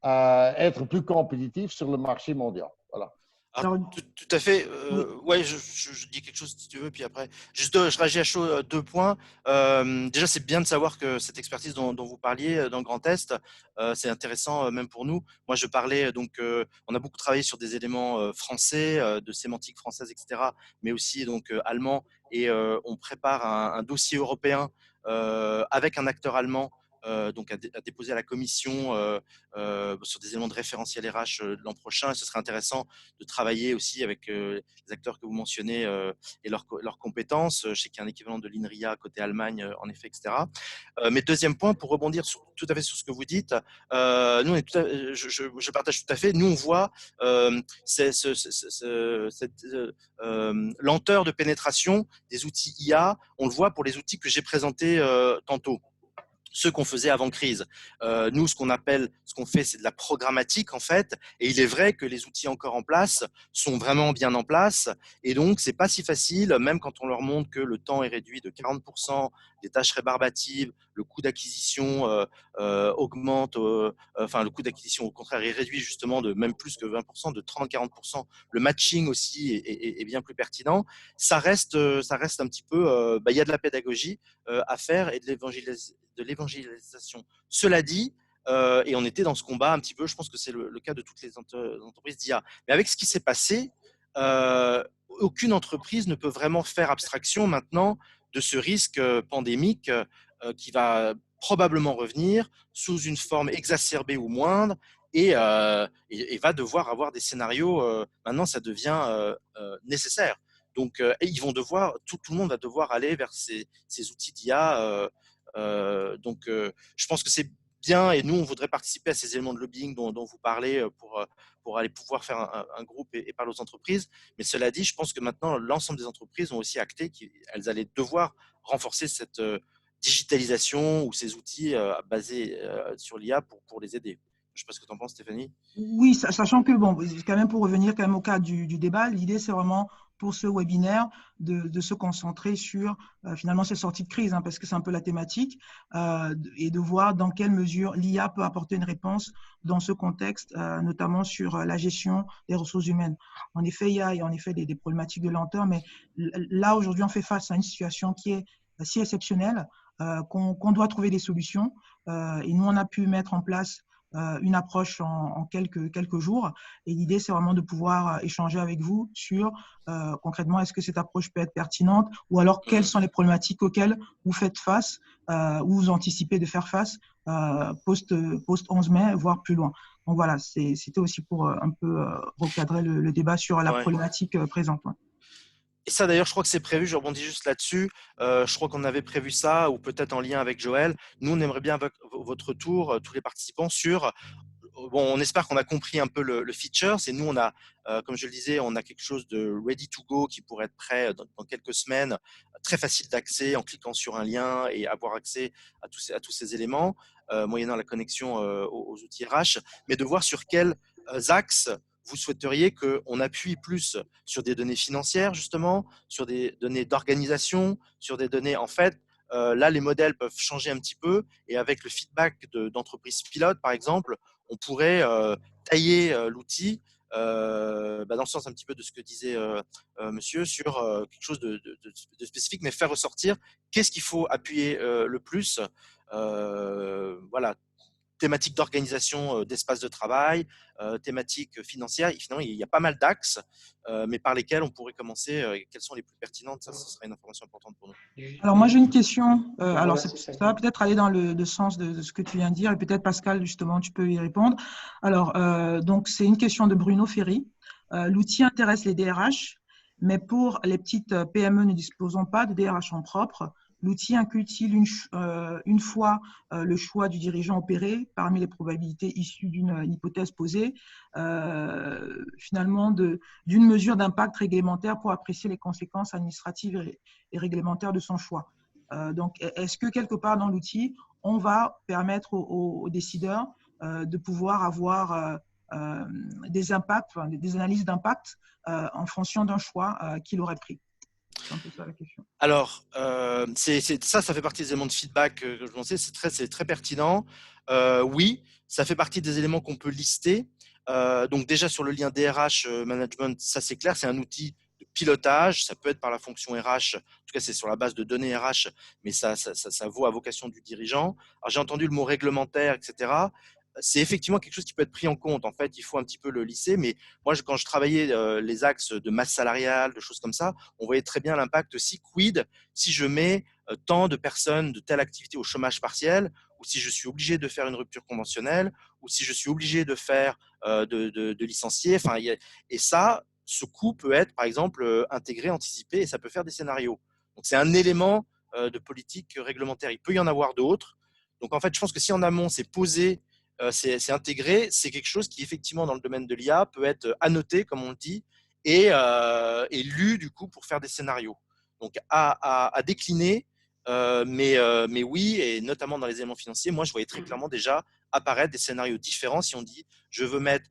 être plus compétitif sur le marché mondial. Voilà. Alors, Tout à fait. oui. Ouais, je dis quelque chose si tu veux, puis après, je réagis à chaud 2 points. Déjà, c'est bien de savoir que cette expertise dont vous parliez dans le Grand Est, c'est intéressant même pour nous. Moi, je parlais on a beaucoup travaillé sur des éléments français, de sémantique française, etc., mais aussi donc allemand, et on prépare un dossier européen avec un acteur allemand. Donc à déposer à la commission sur des éléments de référentiel RH l'an prochain. Et ce serait intéressant de travailler aussi avec les acteurs que vous mentionnez et leurs compétences. Je sais qu'il y a un équivalent de l'INRIA côté Allemagne, en effet, etc. Mais deuxième point, pour rebondir tout à fait sur ce que vous dites, nous, on est je partage tout à fait. Nous, on voit cette lenteur de pénétration des outils IA. On le voit pour les outils que j'ai présentés tantôt, ceux qu'on faisait avant crise. Nous, ce qu'on fait, c'est de la programmatique en fait. Et il est vrai que les outils encore en place sont vraiment bien en place. Et donc, c'est pas si facile, même quand on leur montre que le temps est réduit de 40%, les tâches rébarbatives, le coût d'acquisition augmente. Enfin, le coût d'acquisition, au contraire, est réduit justement de même plus que 20%, de 30-40%. Le matching aussi est bien plus pertinent. Ça reste un petit peu. Il y a de la pédagogie à faire et de l'évangélisation. Cela dit, et on était dans ce combat un petit peu, je pense que c'est le cas de toutes les entreprises d'IA. Mais avec ce qui s'est passé, aucune entreprise ne peut vraiment faire abstraction maintenant de ce risque pandémique qui va probablement revenir sous une forme exacerbée ou moindre, et va devoir avoir des scénarios. Maintenant, ça devient nécessaire. Donc, et ils vont devoir, tout le monde va devoir aller vers ces outils d'IA. Je pense que c'est bien, et nous, on voudrait participer à ces éléments de lobbying dont vous parlez pour aller pouvoir faire un groupe et parler aux entreprises. Mais cela dit, je pense que maintenant, l'ensemble des entreprises ont aussi acté qu'elles allaient devoir renforcer cette digitalisation ou ces outils basés sur l'IA pour les aider. Je ne sais pas ce que tu en penses, Stéphanie. Oui, sachant que, bon, quand même pour revenir quand même au cadre du débat, l'idée c'est vraiment pour ce webinaire de se concentrer sur finalement cette sortie de crise, hein, parce que c'est un peu la thématique, et de voir dans quelle mesure l'IA peut apporter une réponse dans ce contexte, notamment sur la gestion des ressources humaines. En effet, il y a en effet des problématiques de lenteur, mais là aujourd'hui on fait face à une situation qui est si exceptionnelle qu'on doit trouver des solutions, et nous on a pu mettre en place une approche en quelques jours. Et l'idée, c'est vraiment de pouvoir échanger avec vous sur concrètement, est-ce que cette approche peut être pertinente, ou alors quelles sont les problématiques auxquelles vous faites face ou vous anticipez de faire face post 11 mai, voire plus loin. Donc voilà, c'était aussi pour un peu recadrer le débat sur la problématique présente. Ouais. Et ça, d'ailleurs, je crois que c'est prévu, je rebondis juste là-dessus, je crois qu'on avait prévu ça, ou peut-être en lien avec Joël. Nous, on aimerait bien, avec votre tour, tous les participants, on espère qu'on a compris un peu le feature. C'est nous, on a, comme je le disais, on a quelque chose de ready to go qui pourrait être prêt dans quelques semaines, très facile d'accès en cliquant sur un lien et avoir accès à tous ces éléments, moyennant la connexion aux outils RH, mais de voir sur quels axes vous souhaiteriez qu'on appuie plus sur des données financières, justement, sur des données d'organisation, sur des données, en fait, là, les modèles peuvent changer un petit peu, et avec le feedback d'entreprises pilotes, par exemple, on pourrait tailler l'outil dans le sens un petit peu de ce que disait monsieur, sur quelque chose de spécifique, mais faire ressortir qu'est-ce qu'il faut appuyer le plus. Voilà, thématique d'organisation d'espace de travail, thématique financière. Et finalement, il y a pas mal d'axes, mais par lesquels on pourrait commencer. Quelles sont les plus pertinentes? Ça serait une information importante pour nous. Alors moi, j'ai une question. Alors, Voilà, ça va peut-être aller dans le sens de ce que tu viens de dire, et peut-être Pascal, justement, tu peux y répondre. Alors, donc, c'est une question de Bruno Ferry. L'outil intéresse les DRH, mais pour les petites PME ne disposant pas de DRH en propre, l'outil inclut-il une fois le choix du dirigeant opéré parmi les probabilités issues d'une hypothèse posée, finalement d'une mesure d'impact réglementaire pour apprécier les conséquences administratives et réglementaires de son choix. Donc, est-ce que quelque part dans l'outil, on va permettre aux décideurs de pouvoir avoir des impacts, des analyses d'impact en fonction d'un choix qu'il aurait pris? C'est un peu ça la question. Alors, ça fait partie des éléments de feedback que je pensais, c'est très pertinent. Oui, ça fait partie des éléments qu'on peut lister. Donc déjà sur le lien DRH management, ça c'est clair, c'est un outil de pilotage. Ça peut être par la fonction RH, en tout cas c'est sur la base de données RH, mais ça vaut à vocation du dirigeant. Alors j'ai entendu le mot réglementaire, etc. C'est effectivement quelque chose qui peut être pris en compte. En fait, il faut un petit peu le lisser. Mais moi, quand je travaillais les axes de masse salariale, de choses comme ça, on voyait très bien l'impact aussi. Quid si je mets tant de personnes de telle activité au chômage partiel, ou si je suis obligé de faire une rupture conventionnelle, ou si je suis obligé de faire de licencier. Enfin, et ça, ce coût peut être, par exemple, intégré, anticipé, et ça peut faire des scénarios. Donc, c'est un élément de politique réglementaire. Il peut y en avoir d'autres. Donc, en fait, je pense que si en amont, c'est posé, c'est intégré, c'est quelque chose qui, effectivement, dans le domaine de l'IA, peut être annoté, comme on le dit, et lu, du coup, pour faire des scénarios. Donc, à décliner, mais oui, et notamment dans les éléments financiers, moi, je voyais très clairement déjà apparaître des scénarios différents. Si on dit, je veux mettre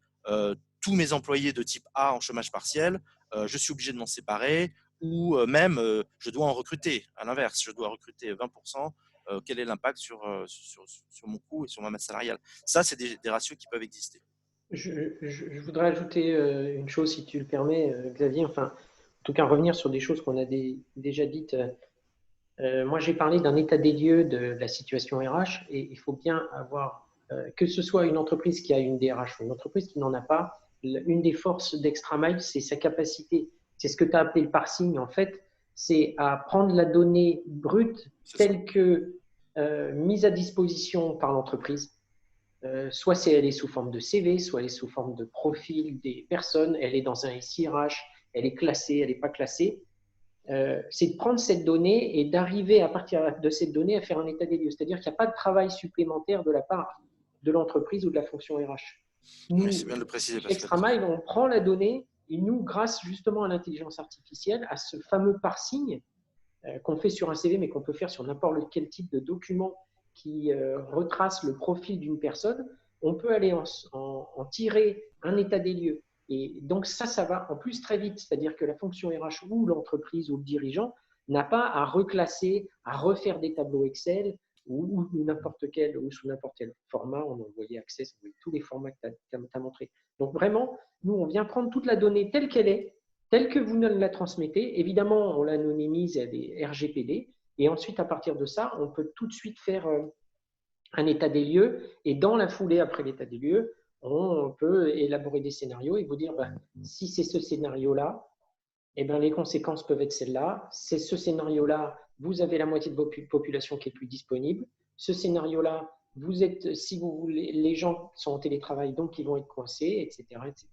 tous mes employés de type A en chômage partiel, je suis obligé de m'en séparer, ou même, je dois en recruter. À l'inverse, je dois recruter 20%. Quel est l'impact sur mon coût et sur ma masse salariale? Ça, c'est des ratios qui peuvent exister. Je voudrais ajouter une chose, si tu le permets, Xavier. Enfin, en tout cas, revenir sur des choses qu'on a déjà dites. Moi, j'ai parlé d'un état des lieux de la situation RH, et il faut bien avoir, que ce soit une entreprise qui a une DRH ou une entreprise qui n'en a pas, une des forces d'ExtraMiles, c'est sa capacité. C'est ce que tu as appelé le parsing, en fait. C'est à prendre la donnée brute telle que mise à disposition par l'entreprise. Soit elle est sous forme de CV, soit elle est sous forme de profil des personnes, elle est dans un SIRH, elle est classée, elle n'est pas classée. C'est de prendre cette donnée et d'arriver à partir de cette donnée à faire un état des lieux. C'est-à-dire qu'il n'y a pas de travail supplémentaire de la part de l'entreprise ou de la fonction RH. Nous, oui, c'est bien de le préciser. ExtraMile, on prend la donnée et nous, grâce justement à l'intelligence artificielle, à ce fameux parsing qu'on fait sur un CV, mais qu'on peut faire sur n'importe quel type de document qui retrace le profil d'une personne, on peut aller en tirer un état des lieux. Et donc ça va en plus très vite, c'est-à-dire que la fonction RH ou l'entreprise ou le dirigeant n'a pas à reclasser, à refaire des tableaux Excel ou n'importe quel, ou sous n'importe quel format. On envoyait Access, on envoyait tous les formats que tu as montré. Donc vraiment, nous, on vient prendre toute la donnée telle qu'elle est, telle que vous nous la transmettez. Évidemment, on l'anonymise à des RGPD. Et ensuite, à partir de ça, on peut tout de suite faire un état des lieux. Et dans la foulée, après l'état des lieux, on peut élaborer des scénarios et vous dire, si c'est ce scénario-là, eh ben, les conséquences peuvent être celles-là. C'est ce scénario-là, vous avez la moitié de votre population qui est plus disponible. Ce scénario-là, vous êtes, si vous voulez, les gens sont en télétravail, donc ils vont être coincés, etc., etc.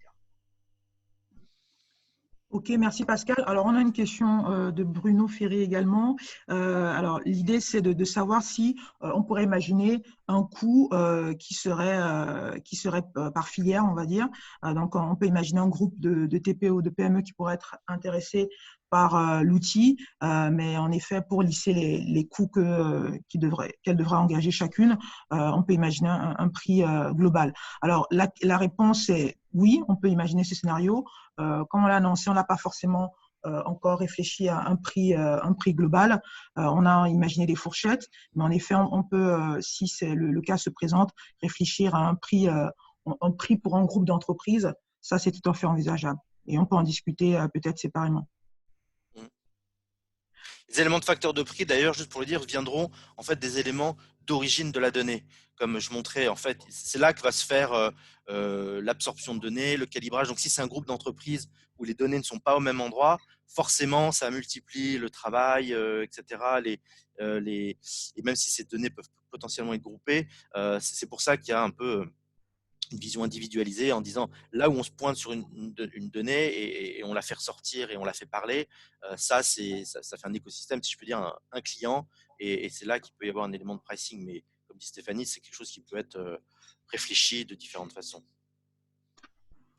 Ok, merci Pascal. Alors, on a une question de Bruno Ferré également. Alors, l'idée, c'est de savoir si on pourrait imaginer un coût qui serait par filière, on va dire. Donc, on peut imaginer un groupe de TPE, de PME qui pourrait être intéressé par l'outil, mais en effet, pour lisser les coûts qu'elle devrait engager chacune, on peut imaginer un prix global. Alors, la réponse est oui, on peut imaginer ce scénario. Comme on l'a annoncé, on n'a pas forcément encore réfléchi à un prix global. On a imaginé des fourchettes, mais en effet, on peut, si le cas se présente, réfléchir à un prix pour un groupe d'entreprises. Ça, c'est tout à fait envisageable. Et on peut en discuter peut-être séparément. Les éléments de facteur de prix, d'ailleurs, juste pour le dire, viendront en fait des éléments d'origine de la donnée. Comme je montrais, en fait, c'est là que va se faire l'absorption de données, le calibrage. Donc, si c'est un groupe d'entreprises où les données ne sont pas au même endroit, forcément, ça multiplie le travail, etc. Et même si ces données peuvent potentiellement être groupées, c'est pour ça qu'il y a un peu une vision individualisée en disant là où on se pointe sur une donnée et on la fait ressortir et on la fait parler, ça fait un écosystème, si je peux dire, un client, et c'est là qu'il peut y avoir un élément de pricing. Mais comme dit Stéphanie, c'est quelque chose qui peut être réfléchi de différentes façons.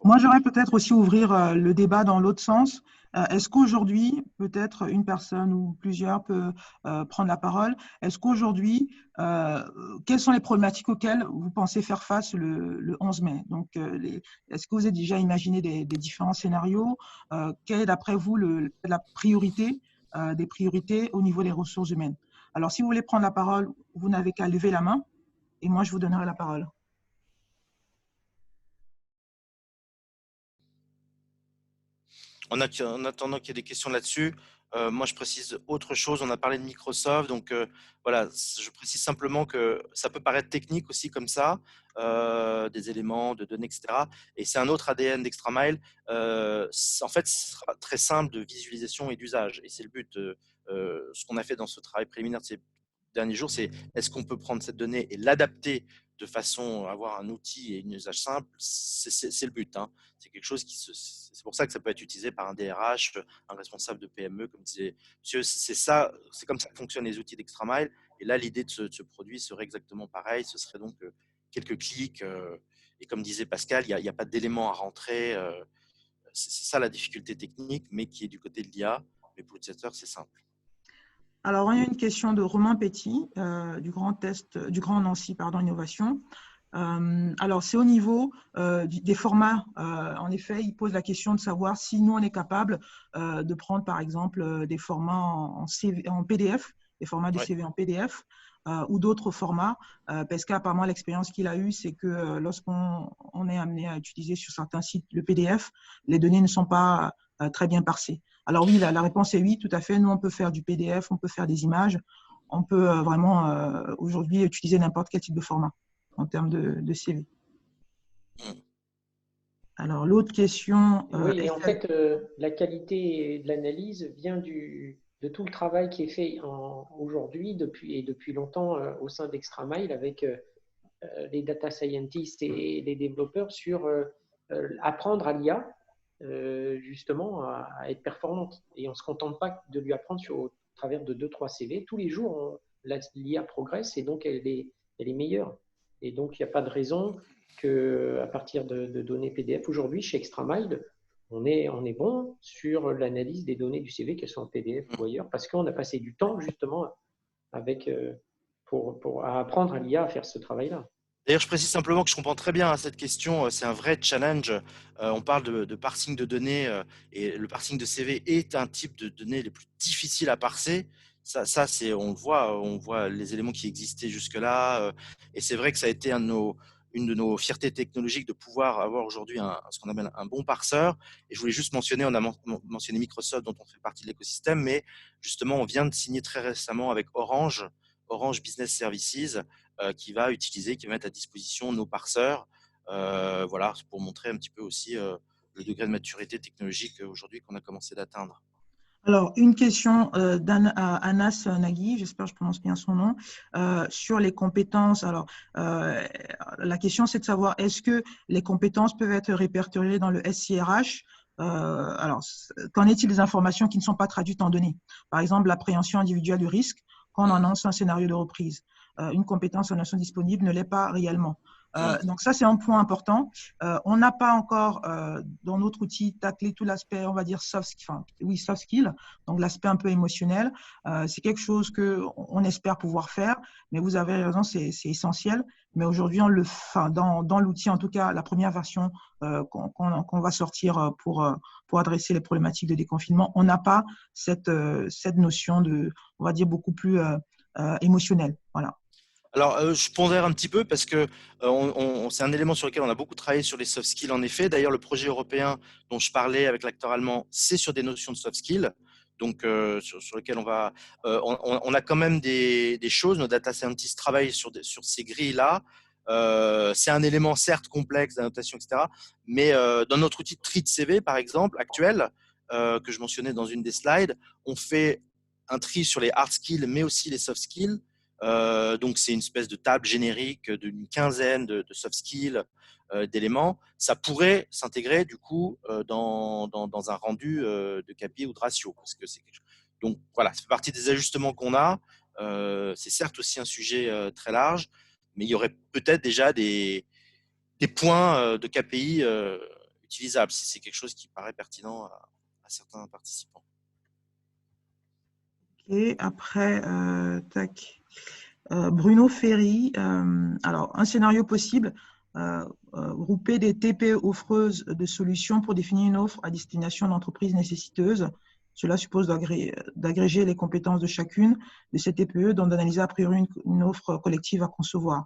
Moi, j'aurais peut-être aussi ouvrir le débat dans l'autre sens. Est-ce qu'aujourd'hui, peut-être une personne ou plusieurs peut prendre la parole? Est-ce qu'aujourd'hui, quelles sont les problématiques auxquelles vous pensez faire face le 11 mai? Donc, est-ce que vous avez déjà imaginé des différents scénarios? Quelle est, d'après vous, la priorité des priorités au niveau des ressources humaines? Alors, si vous voulez prendre la parole, vous n'avez qu'à lever la main et moi, je vous donnerai la parole. En attendant qu'il y ait des questions là-dessus, moi je précise autre chose. On a parlé de Microsoft, donc voilà, je précise simplement que ça peut paraître technique aussi comme ça, des éléments de données, etc. Et c'est un autre ADN d'ExtraMile. En fait, ce sera très simple de visualisation et d'usage. Et c'est le but. Ce qu'on a fait dans ce travail préliminaire de ces derniers jours, c'est est-ce qu'on peut prendre cette donnée et l'adapter de façon à avoir un outil et un usage simple. C'est le but. Hein. C'est quelque chose c'est pour ça que ça peut être utilisé par un DRH, un responsable de PME, comme disait monsieur. C'est comme ça que fonctionnent les outils d'ExtraMile. Et là, l'idée de ce produit serait exactement pareil. Ce serait donc quelques clics. Et comme disait Pascal, il n'y a pas d'éléments à rentrer. C'est ça la difficulté technique, mais qui est du côté de l'IA. Mais pour l'utilisateur, c'est simple. Alors, il y a une question de Romain Petit, du Grand Nancy Innovation. Alors, c'est au niveau des formats. En effet, il pose la question de savoir si nous, on est capable de prendre, par exemple, des formats en PDF, des formats de CV en PDF, ou d'autres formats, parce qu'apparemment, l'expérience qu'il a eue, c'est que lorsqu'on est amené à utiliser sur certains sites le PDF, les données ne sont pas très bien parsées. Alors oui, la réponse est oui, tout à fait. Nous, on peut faire du PDF, on peut faire des images, on peut vraiment aujourd'hui utiliser n'importe quel type de format en termes de CV. Alors, l'autre question… oui, et en fait, la qualité de l'analyse vient de tout le travail qui est fait aujourd'hui depuis longtemps au sein d'ExtraMile avec les data scientists et les développeurs sur apprendre à l'IA justement à être performante. Et on ne se contente pas de lui apprendre au travers de 2-3 CV. Tous les jours, l'IA progresse et donc elle est meilleure. Et donc, il n'y a pas de raison qu'à partir de données PDF, aujourd'hui, chez ExtraMile, on est bon sur l'analyse des données du CV, qu'elles soient en PDF ou ailleurs, parce qu'on a passé du temps justement pour apprendre à l'IA à faire ce travail-là. D'ailleurs, je précise simplement que je comprends très bien cette question. C'est un vrai challenge. On parle de parsing de données et le parsing de CV est un type de données les plus difficiles à parser. Ça on voit les éléments qui existaient jusque-là. Et c'est vrai que ça a été une de nos fiertés technologiques de pouvoir avoir aujourd'hui ce qu'on appelle un bon parseur. Et je voulais juste mentionner, on a mentionné Microsoft dont on fait partie de l'écosystème, mais justement, on vient de signer très récemment avec Orange Business Services, qui va mettre à disposition nos parseurs, voilà, pour montrer un petit peu aussi le degré de maturité technologique aujourd'hui qu'on a commencé d'atteindre. Alors, une question d'Anas Nagui, j'espère que je prononce bien son nom, sur les compétences. Alors, la question, c'est de savoir, est-ce que les compétences peuvent être répertoriées dans le SIRH? Alors, qu'en est-il des informations qui ne sont pas traduites en données? Par exemple, l'appréhension individuelle du risque, quand on annonce un scénario de reprise. Une compétence en notion disponible ne l'est pas réellement. Donc ça, c'est un point important. On n'a pas encore, dans notre outil, taclé tout l'aspect, on va dire, soft skill, donc l'aspect un peu émotionnel. C'est quelque chose qu'on espère pouvoir faire, mais vous avez raison, c'est essentiel. Mais aujourd'hui, dans l'outil, en tout cas, la première version qu'on va sortir pour adresser les problématiques de déconfinement, on n'a pas cette notion on va dire, beaucoup plus émotionnelle. Voilà. Alors, je pondère un petit peu parce que c'est un élément sur lequel on a beaucoup travaillé sur les soft skills, en effet. D'ailleurs, le projet européen dont je parlais avec l'acteur allemand, c'est sur des notions de soft skills, donc sur lesquelles on a quand même des choses. Nos data scientists travaillent sur ces grilles-là. C'est un élément certes complexe d'annotation, etc. Mais dans notre outil de tri de CV, par exemple, actuel, que je mentionnais dans une des slides, on fait un tri sur les hard skills, mais aussi les soft skills. Donc, c'est une espèce de table générique d'une quinzaine de soft skills, d'éléments. Ça pourrait s'intégrer du coup dans un rendu de KPI ou de ratio. Parce que donc, voilà, ça fait partie des ajustements qu'on a. C'est certes aussi un sujet très large, mais il y aurait peut-être déjà des points de KPI utilisables si c'est quelque chose qui paraît pertinent à certains participants. Et après, Bruno Ferry, alors un scénario possible, grouper des TPE offreuses de solutions pour définir une offre à destination d'entreprises nécessiteuses. Cela suppose d'agréger les compétences de chacune de ces TPE, donc d'analyser a priori une offre collective à concevoir.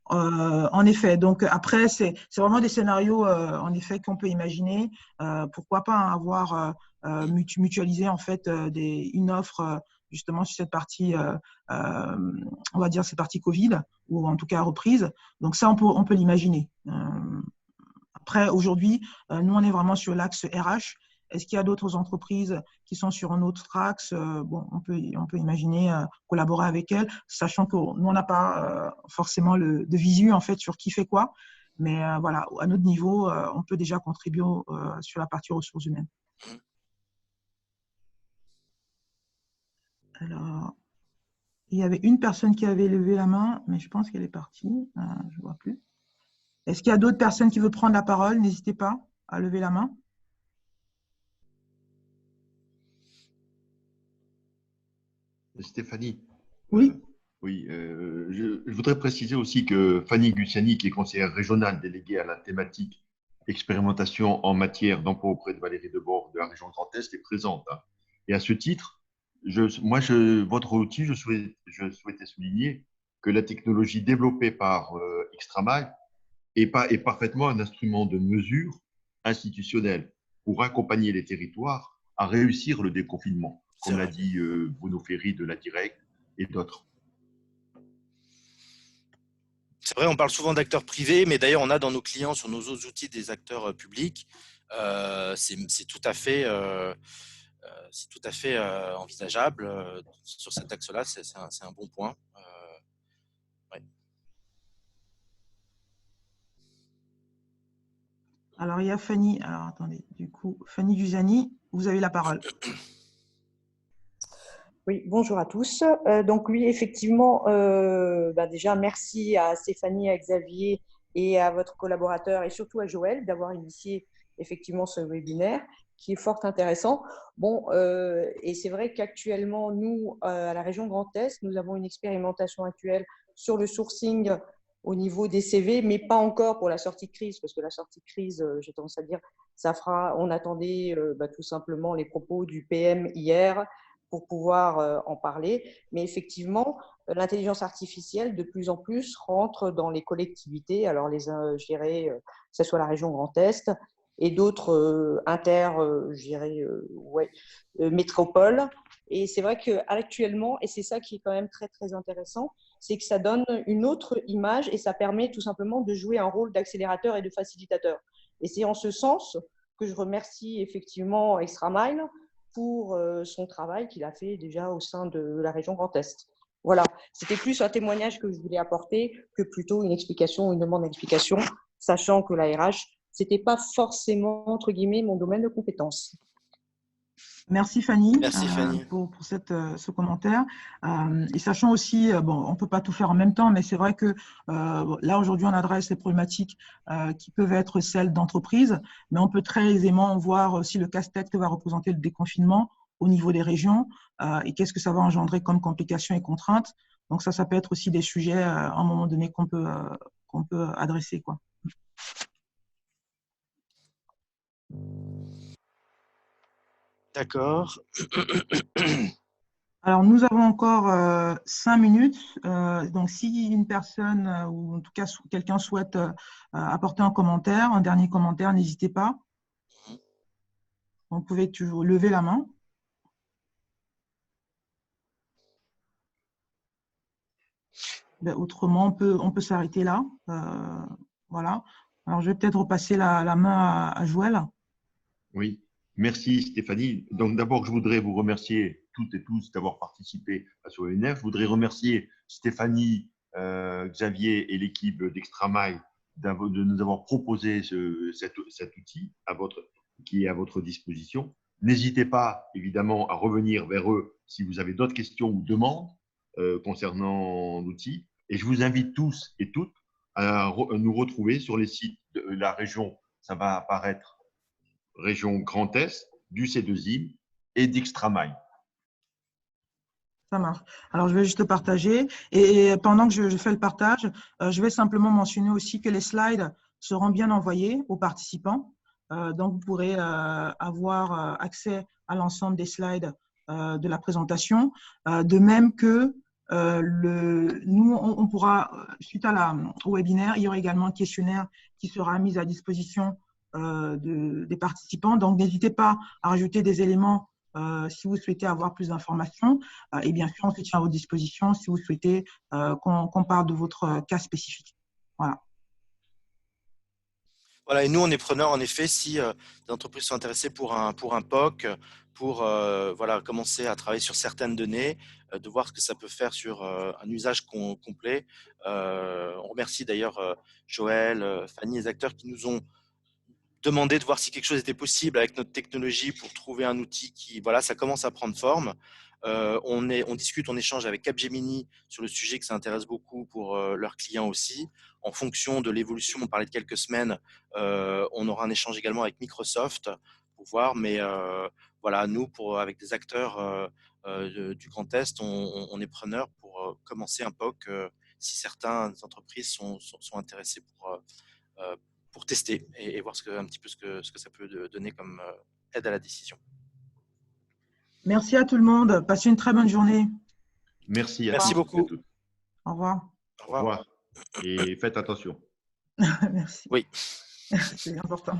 En effet, donc après, c'est vraiment des scénarios en effet qu'on peut imaginer. Pourquoi pas avoir mutualisé en fait une offre justement sur cette partie, on va dire cette partie Covid ou en tout cas reprise. Donc ça, on peut l'imaginer. Après, aujourd'hui, nous on est vraiment sur l'axe RH. Est-ce qu'il y a d'autres entreprises qui sont sur un autre axe? Bon, on peut imaginer collaborer avec elles, sachant que nous, on n'a pas forcément de visu en fait sur qui fait quoi. Mais voilà, à notre niveau, on peut déjà contribuer sur la partie ressources humaines. Alors, il y avait une personne qui avait levé la main, mais je pense qu'elle est partie. Je ne vois plus. Est-ce qu'il y a d'autres personnes qui veulent prendre la parole? N'hésitez pas à lever la main. Stéphanie. Oui. Oui, je voudrais préciser aussi que Fanny Gussiani, qui est conseillère régionale déléguée à la thématique expérimentation en matière d'emploi auprès de Valérie Debord de la région Grand Est, est présente. Hein. Et à ce titre, votre outil, je souhaitais souligner que la technologie développée par Xtramile est parfaitement un instrument de mesure institutionnel pour accompagner les territoires à réussir le déconfinement, comme l'a dit Bruno Ferry de la Direct et d'autres. C'est vrai, on parle souvent d'acteurs privés, mais d'ailleurs, on a dans nos clients, sur nos autres outils, des acteurs publics. C'est tout à fait, envisageable. Sur cet axe-là, c'est un bon point. Ouais. Alors, il y a Fanny. Alors, attendez, du coup, Fanny Gussiani, vous avez la parole. Oui, bonjour à tous. Donc oui, effectivement, déjà merci à Stéphanie, à Xavier et à votre collaborateur et surtout à Joël d'avoir initié effectivement ce webinaire qui est fort intéressant. Bon, et c'est vrai qu'actuellement, nous, à la région Grand Est, nous avons une expérimentation actuelle sur le sourcing au niveau des CV, mais pas encore pour la sortie de crise, parce que la sortie de crise, j'ai tendance à dire, on attendait tout simplement les propos du PM hier, pour pouvoir en parler. Mais effectivement, l'intelligence artificielle, de plus en plus, rentre dans les collectivités. Alors, je dirais, que ce soit la région Grand Est et d'autres métropoles. Et c'est vrai qu'actuellement, et c'est ça qui est quand même très, très intéressant, c'est que ça donne une autre image et ça permet tout simplement de jouer un rôle d'accélérateur et de facilitateur. Et c'est en ce sens que je remercie effectivement Xtramile pour son travail qu'il a fait déjà au sein de la région Grand Est. Voilà, c'était plus un témoignage que je voulais apporter que plutôt une explication, une demande d'explication, sachant que la RH, ce n'était pas forcément, entre guillemets, mon domaine de compétence. Merci Fanny, pour ce commentaire. Et sachant aussi, on ne peut pas tout faire en même temps, mais c'est vrai que là aujourd'hui on adresse les problématiques qui peuvent être celles d'entreprises, mais on peut très aisément voir aussi le casse-tête que va représenter le déconfinement au niveau des régions et qu'est-ce que ça va engendrer comme complications et contraintes. Donc ça peut être aussi des sujets à un moment donné qu'on peut adresser, quoi. D'accord. Alors, nous avons encore 5 minutes. Donc, si une personne ou en tout cas quelqu'un souhaite apporter un commentaire, un dernier commentaire, n'hésitez pas. Vous pouvez toujours lever la main. Autrement, on peut s'arrêter là. Voilà. Alors, je vais peut-être repasser la main à Joël. Oui, merci Stéphanie. Donc d'abord, je voudrais vous remercier toutes et tous d'avoir participé à ce webinaire. Je voudrais remercier Stéphanie, Xavier et l'équipe d'Xtramile de nous avoir proposé cet outil qui est à votre disposition. N'hésitez pas évidemment à revenir vers eux si vous avez d'autres questions ou demandes concernant l'outil. Et je vous invite tous et toutes à nous retrouver sur les sites de la région. Ça va apparaître région Grand Est, du C2IM et d'Xtramile. Ça marche. Alors, je vais juste le partager. Et pendant que je fais le partage, je vais simplement mentionner aussi que les slides seront bien envoyés aux participants. Donc, vous pourrez avoir accès à l'ensemble des slides de la présentation. De même que Nous, on pourra, suite au webinaire, il y aura également un questionnaire qui sera mis à disposition des participants. Donc, n'hésitez pas à rajouter des éléments si vous souhaitez avoir plus d'informations. Et bien sûr, on se tient à vos dispositions si vous souhaitez qu'on parle de votre cas spécifique. Voilà. Voilà, et nous, on est preneurs, en effet, si des entreprises sont intéressées pour un POC, pour voilà, commencer à travailler sur certaines données, de voir ce que ça peut faire sur un usage complet. On remercie d'ailleurs Joël, Fanny, les acteurs qui nous ont demandé de voir si quelque chose était possible avec notre technologie pour trouver un outil qui, voilà, ça commence à prendre forme. On discute, on échange avec Capgemini sur le sujet que ça intéresse beaucoup pour leurs clients aussi. En fonction de l'évolution, on parlait de quelques semaines, on aura un échange également avec Microsoft pour voir. Mais voilà, nous, avec des acteurs du Grand Est, on est preneurs pour commencer un POC si certaines entreprises sont intéressées pour tester et voir un petit peu ce que ça peut donner comme aide à la décision. Merci à tout le monde. Passez une très bonne journée. Merci. Merci beaucoup. Au revoir. Au revoir. Et faites attention. Merci. Oui. C'est important.